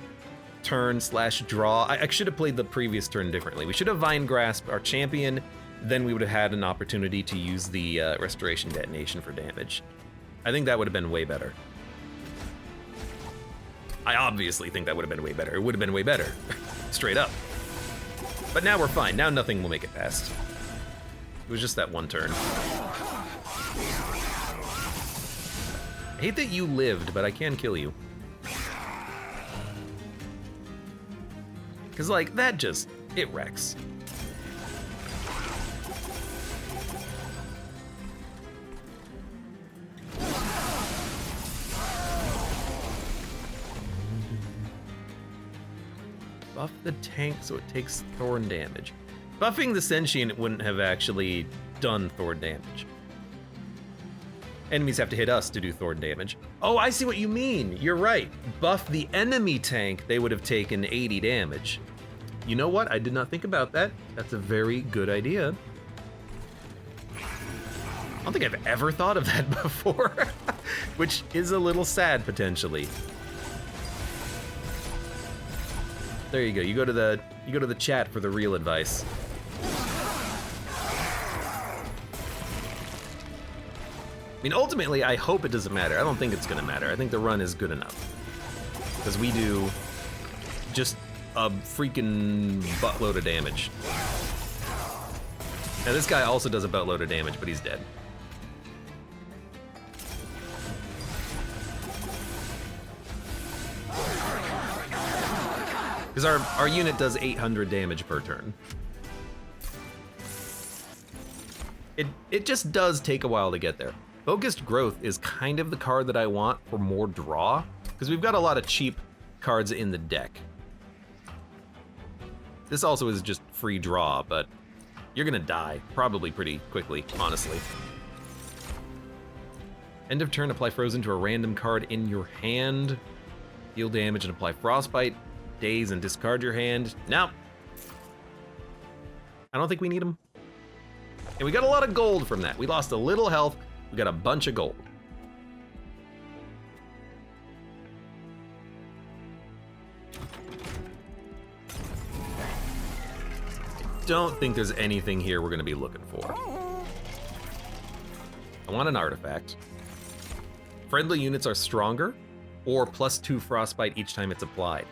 turn / draw. I should have played the previous turn differently. We should have Vine Grasp our champion, then we would have had an opportunity to use the Restoration Detonation for damage. I think that would have been way better. I obviously think that would have been way better. It would have been way better, straight up. But now we're fine. Now nothing will make it past. It was just that one turn. I hate that you lived, but I can kill you. Because, like, that just, it wrecks. Buff the tank so it takes thorn damage. Buffing the sentient wouldn't have actually done thorn damage. Enemies have to hit us to do thorn damage. Oh, I see what you mean. You're right. Buff the enemy tank, they would have taken 80 damage. You know what? I did not think about that. That's a very good idea. I don't think I've ever thought of that before, which is a little sad potentially. There you go. You go to the chat for the real advice. I mean, ultimately, I hope it doesn't matter. I don't think it's gonna matter. I think the run is good enough. Because we do just a freaking buttload of damage. Now this guy also does a buttload of damage, but he's dead. Because our unit does 800 damage per turn. It just does take a while to get there. Focused Growth is kind of the card that I want for more draw, because we've got a lot of cheap cards in the deck. This also is just free draw, but you're gonna die probably pretty quickly, honestly. End of turn, apply Frozen to a random card in your hand. Deal damage and apply Frostbite. Daze and discard your hand. No. I don't think we need them. And we got a lot of gold from that. We lost a little health. We got a bunch of gold. I don't think there's anything here we're gonna be looking for. I want an artifact. Friendly units are stronger, or +2 frostbite each time it's applied.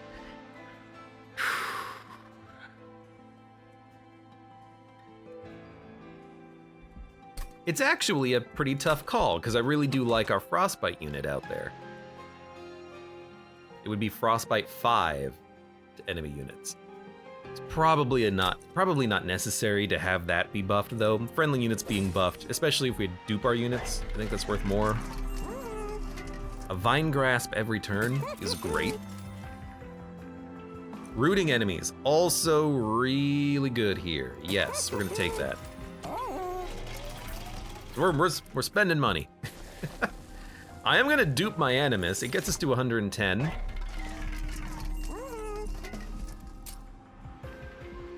It's actually a pretty tough call, because I really do like our Frostbite unit out there. It would be Frostbite 5 to enemy units. It's probably not necessary to have that be buffed, though. Friendly units being buffed, especially if we dupe our units, I think that's worth more. A Vine Grasp every turn is great. Rooting enemies, also really good here. Yes, we're gonna take that. We're spending money. I am gonna dupe my Animus. It gets us to 110.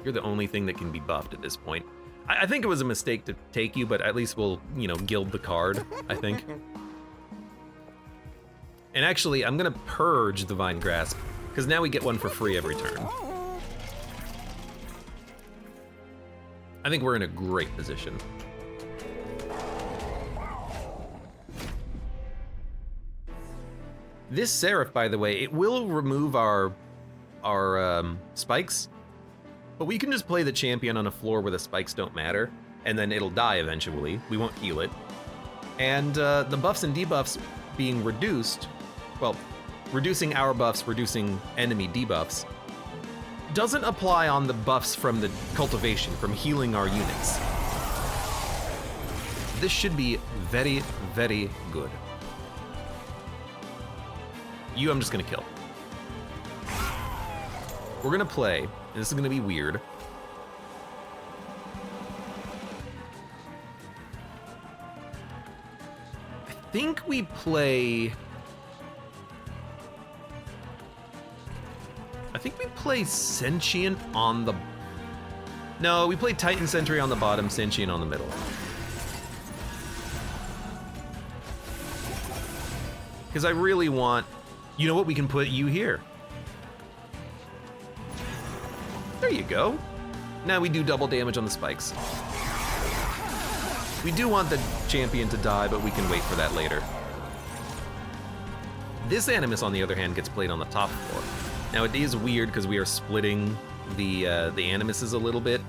You're the only thing that can be buffed at this point. I think it was a mistake to take you, but at least we'll, you know, gild the card, I think. And actually, I'm gonna purge the Vine Grasp, because now we get one for free every turn. I think we're in a great position. This Seraph, by the way, it will remove our spikes, but we can just play the champion on a floor where the spikes don't matter. and then it'll die eventually. We won't heal it. And the buffs and debuffs being reduced, well, reducing our buffs, reducing enemy debuffs, doesn't apply on the buffs from the cultivation, from healing our units. This should be very, very good. You, I'm just gonna kill. We're gonna play, and this is gonna be weird. I think we play... Sentient on the... No, we play Titan Sentry on the bottom, Sentient on the middle. Because I really want... You know what? We can put you here. There you go. Now we do double damage on the spikes. We do want the champion to die, but we can wait for that later. This Animus, on the other hand, gets played on the top floor. Now it is weird because we are splitting the Animuses a little bit.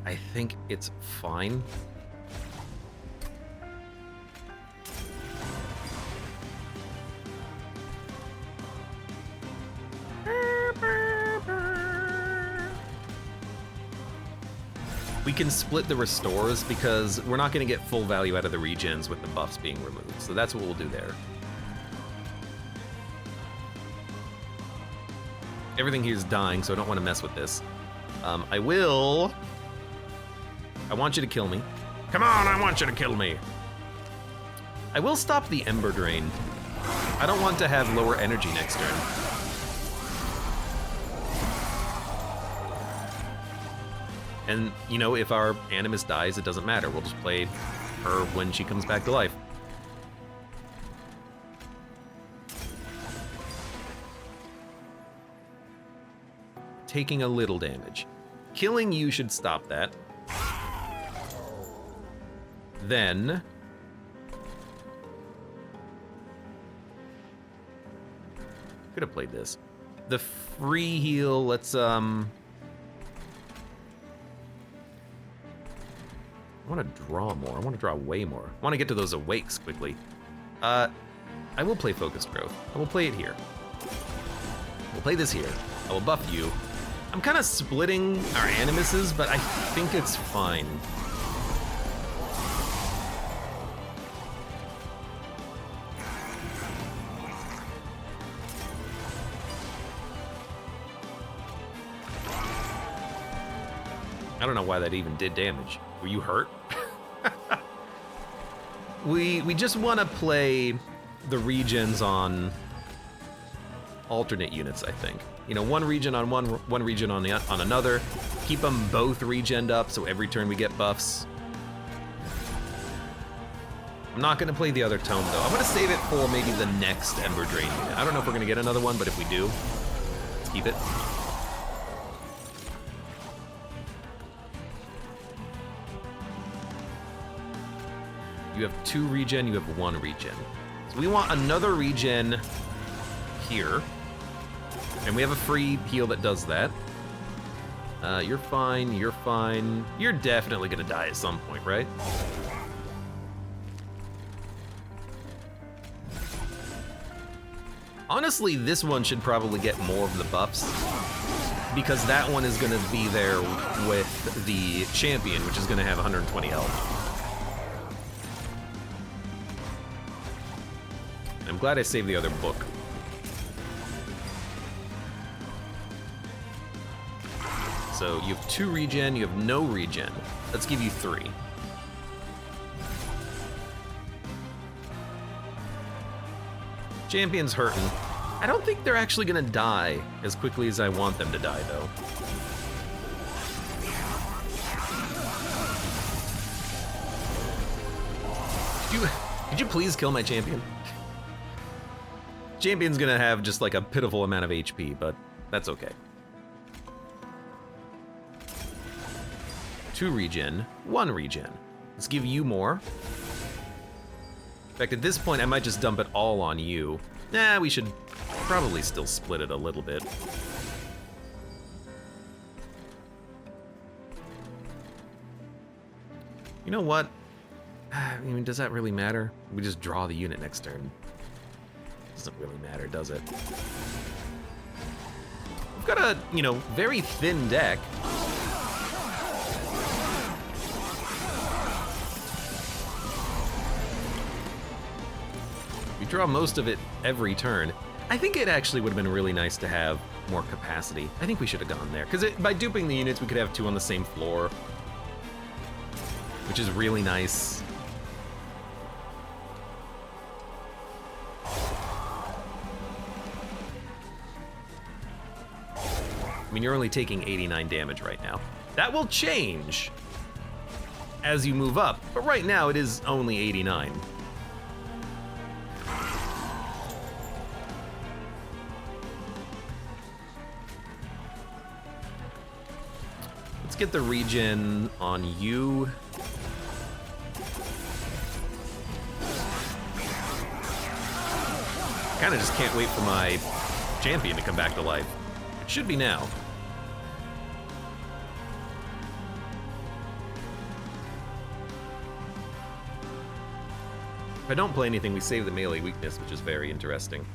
I think it's fine. We can split the restores because we're not going to get full value out of the regens with the buffs being removed. So that's what we'll do there. Everything here is dying, so I don't want to mess with this. I want you to kill me. Come on, I want you to kill me. I will stop the Ember Drain. I don't want to have lower energy next turn. And, you know, if our Animus dies, it doesn't matter. We'll just play her when she comes back to life. Taking a little damage. Killing you should stop that. Then... could have played this. The free heal, let's, I want to draw more. I want to draw way more. I want to get to those awakes quickly. I will play Focused Growth. I will play it here. We'll play this here. I will buff you. I'm kind of splitting our Animuses, but I think it's fine. I don't know why that even did damage. Were you hurt? We just want to play the regens on alternate units, I think. You know, one regen on one regen on another. Keep them both regened up, so every turn we get buffs. I'm not gonna play the other tome though. I'm gonna save it for maybe the next Ember Drain unit. I don't know if we're gonna get another one, but if we do, let's keep it. You have 2 regen, you have 1 regen. So we want another regen here. And we have a free heal that does that. You're fine, you're fine. You're definitely gonna die at some point, right? Honestly, this one should probably get more of the buffs, because that one is gonna be there with the champion, which is gonna have 120 health. I'm glad I saved the other book. So you have 2 regen, you have no regen. Let's give you 3. Champion's hurting. I don't think they're actually gonna die as quickly as I want them to die, though. Could you please kill my champion? Champion's gonna have just like a pitiful amount of HP, but that's okay. 2 regen, 1 regen. Let's give you more. In fact, at this point, I might just dump it all on you. Nah, we should probably still split it a little bit. You know what? I mean, does that really matter? We just draw the unit next turn. Doesn't really matter, does it? We've got a, you know, very thin deck. We draw most of it every turn. I think it actually would have been really nice to have more capacity. I think we should have gone there, because by duping the units, we could have 2 on the same floor, which is really nice. I mean, you're only taking 89 damage right now. That will change as you move up, but right now it is only 89. Let's get the regen on you. Kinda just can't wait for my champion to come back to life. It should be now. If I don't play anything, we save the melee weakness, which is very interesting.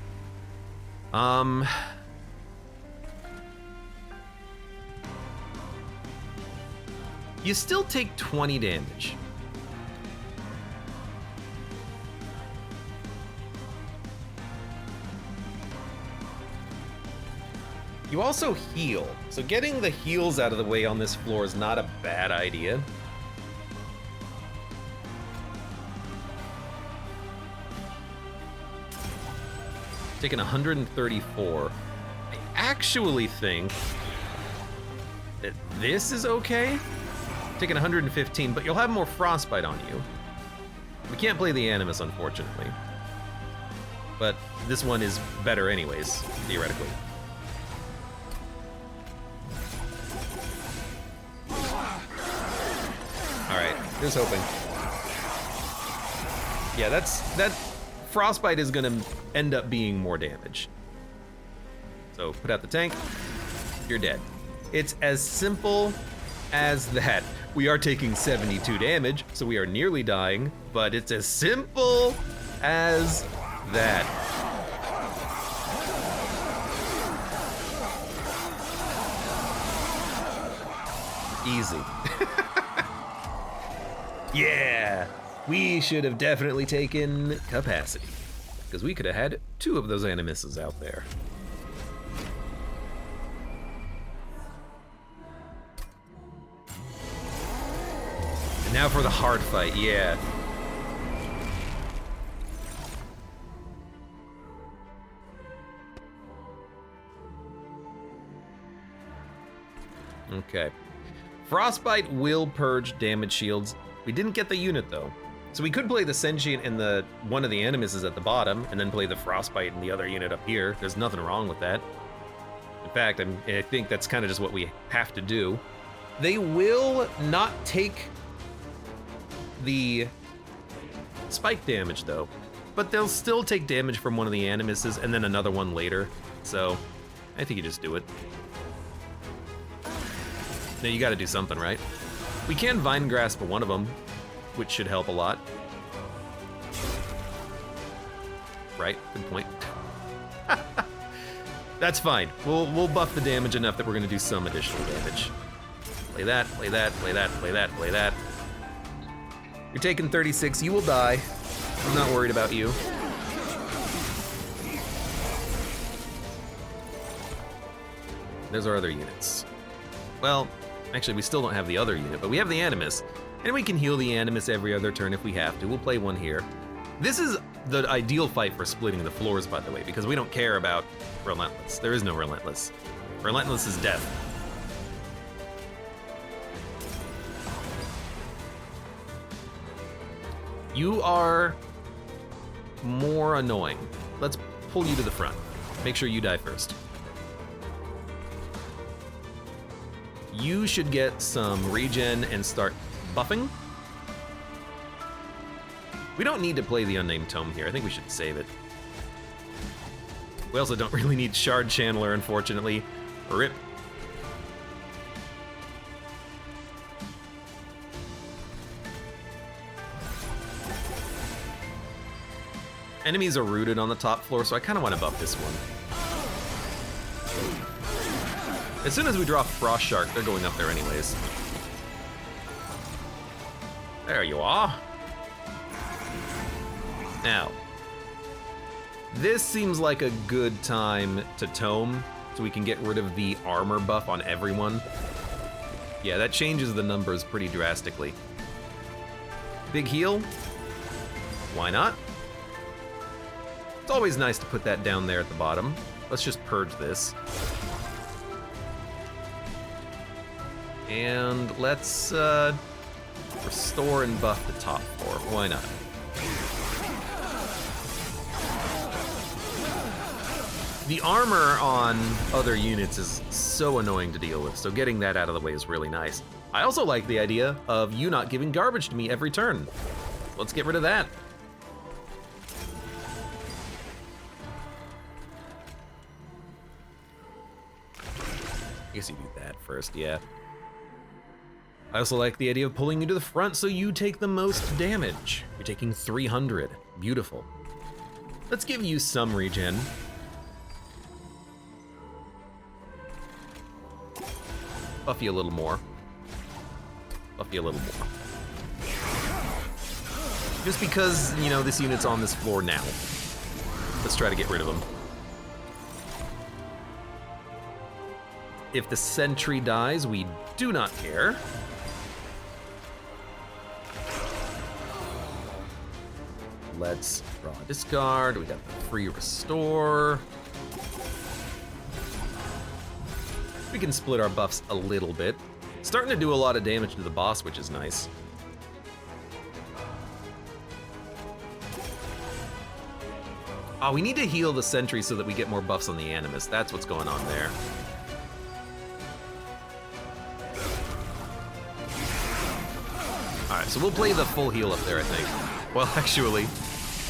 You still take 20 damage. You also heal, so getting the heals out of the way on this floor is not a bad idea. Taking 134. I actually think that this is okay. Taking 115, but you'll have more frostbite on you. We can't play the Animus, unfortunately. But this one is better anyways, theoretically. Alright, here's hoping. Yeah, that frostbite is gonna end up being more damage. So put out the tank, you're dead. It's as simple as that. We are taking 72 damage, so we are nearly dying, but it's as simple as that. Easy. Yeah, we should have definitely taken capacity, because we could have had 2 of those Animuses out there. And now for the hard fight, yeah. Okay. Frostbite will purge damage shields. We didn't get the unit though. So we could play the Sentient and the one of the Animuses at the bottom, and then play the Frostbite and the other unit up here. There's nothing wrong with that. In fact, I think that's kind of just what we have to do. They will not take the spike damage though, but they'll still take damage from one of the Animuses and then another one later. So I think you just do it. Now you gotta do something, right? We can Vine Grasp one of them, which should help a lot. Right, good point. That's fine. We'll buff the damage enough that we're gonna do some additional damage. Play that, play that, play that, play that, play that. You're taking 36, you will die. I'm not worried about you. There's our other units. Well, actually we still don't have the other unit, but we have the Animus. And we can heal the Animus every other turn if we have to. We'll play one here. This is the ideal fight for splitting the floors, by the way, because we don't care about Relentless. There is no Relentless. Relentless is death. You are more annoying. Let's pull you to the front. Make sure you die first. You should get some regen and start buffing. We don't need to play the Unnamed Tome here. I think we should save it. We also don't really need Shard Channeler, unfortunately. RIP. Enemies are rooted on the top floor, so I kind of want to buff this one. As soon as we draw Frost Shark, they're going up there anyways. There you are. Now, this seems like a good time to tome, so we can get rid of the armor buff on everyone. Yeah, that changes the numbers pretty drastically. Big heal? Why not? It's always nice to put that down there at the bottom. Let's just purge this. And let's restore and buff the top floor. Why not? The armor on other units is so annoying to deal with, so getting that out of the way is really nice. I also like the idea of you not giving garbage to me every turn. Let's get rid of that. I guess you do that first, yeah. I also like the idea of pulling you to the front so you take the most damage. You're taking 300. Beautiful. Let's give you some regen. Buff you a little more. Buff you a little more. Just because, you know, this unit's on this floor now. Let's try to get rid of him. If the sentry dies, we do not care. Let's draw a discard. We got the free restore. We can split our buffs a little bit. Starting to do a lot of damage to the boss, which is nice. Oh, we need to heal the sentry so that we get more buffs on the animus. That's what's going on there. Alright, so we'll play the full heal up there, I think. Well, actually,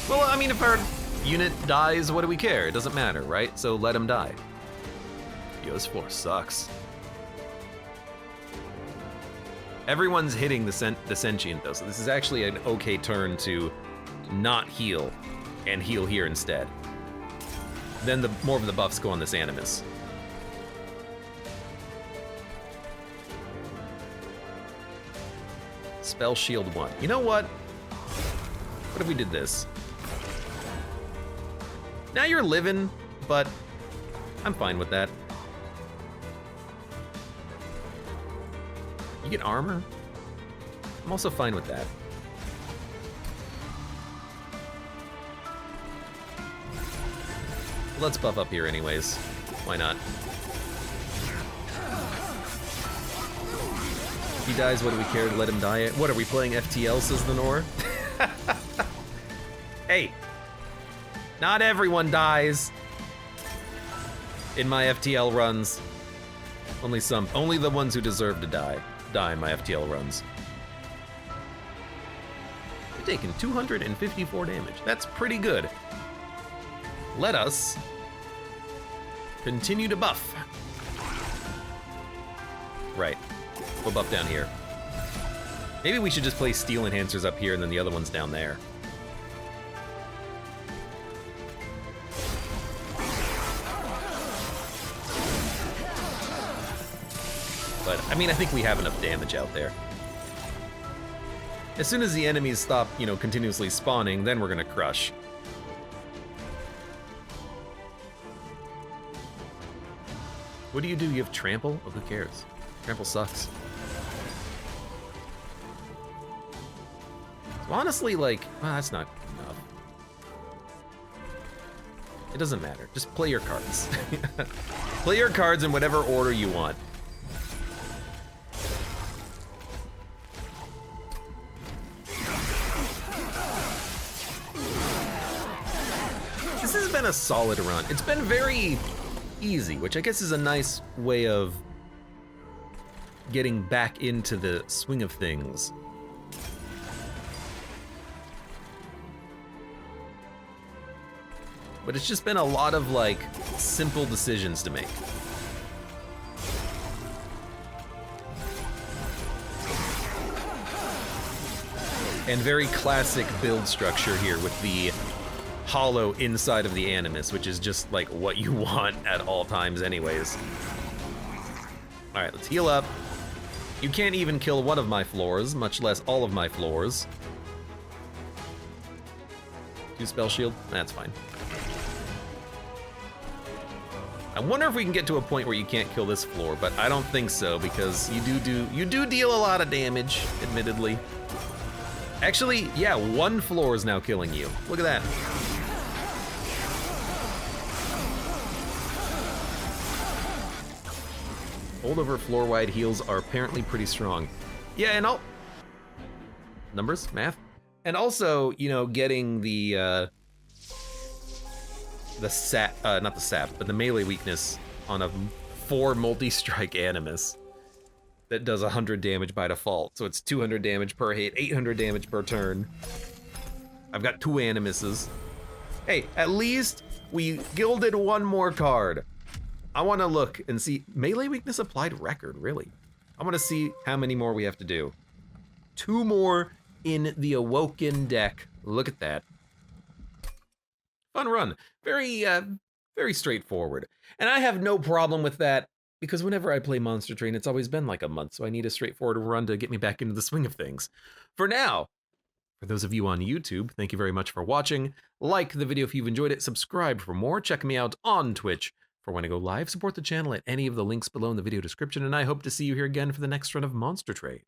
well, I mean, if our unit dies, what do we care? It doesn't matter, right? So let him die. Yo, this floor sucks. Everyone's hitting the sentient, though, so this is actually an okay turn to not heal and heal here instead. Then the more of the buffs go on this animus. Spell shield 1. You know what? What if we did this? Now you're living, but I'm fine with that. You get armor? I'm also fine with that. Let's buff up here anyways. Why not? If he dies, what do we care to let him die? What, are we playing FTL, says the Nor? Hey, not everyone dies in my FTL runs. Only some, only the ones who deserve to die in my FTL runs. You're taking 254 damage. That's pretty good. Let us continue to buff. Right, we'll buff down here. Maybe we should just play steel enhancers up here and then the other ones down there. But, I mean, I think we have enough damage out there. As soon as the enemies stop, you know, continuously spawning, then we're gonna crush. What do? You have trample? Oh, who cares? Trample sucks. So honestly, like, well, that's not enough. It doesn't matter. Just play your cards. Play your cards in whatever order you want. This has been a solid run. It's been very easy, which I guess is a nice way of getting back into the swing of things. But it's just been a lot of, like, simple decisions to make. And very classic build structure here with the hollow inside of the Animus, which is just like what you want at all times anyways. All right, let's heal up. You can't even kill one of my floors, much less all of my floors. 2 spell shield, that's fine. I wonder if we can get to a point where you can't kill this floor, but I don't think so because you do deal a lot of damage, admittedly. Actually, yeah, 1 floor is now killing you. Look at that. Holdover floor-wide heals are apparently pretty strong. Yeah, and numbers, math, and also, you know, getting the sap, not the sap, but the melee weakness on a 4 multi-strike Animus that does 100 damage by default. So it's 200 damage per hit, 800 damage per turn. I've got 2 Animuses. Hey, at least we gilded 1 more card. I want to look and see melee weakness applied record, really. I want to see how many more we have to do. 2 more in the Awoken deck. Look at that. Fun run. Very, very straightforward. And I have no problem with that because whenever I play Monster Train, it's always been like a month, so I need a straightforward run to get me back into the swing of things. For now, for those of you on YouTube, thank you very much for watching. Like the video if you've enjoyed it, subscribe for more, check me out on Twitch for when I go live, support the channel at any of the links below in the video description, and I hope to see you here again for the next run of Monster Train.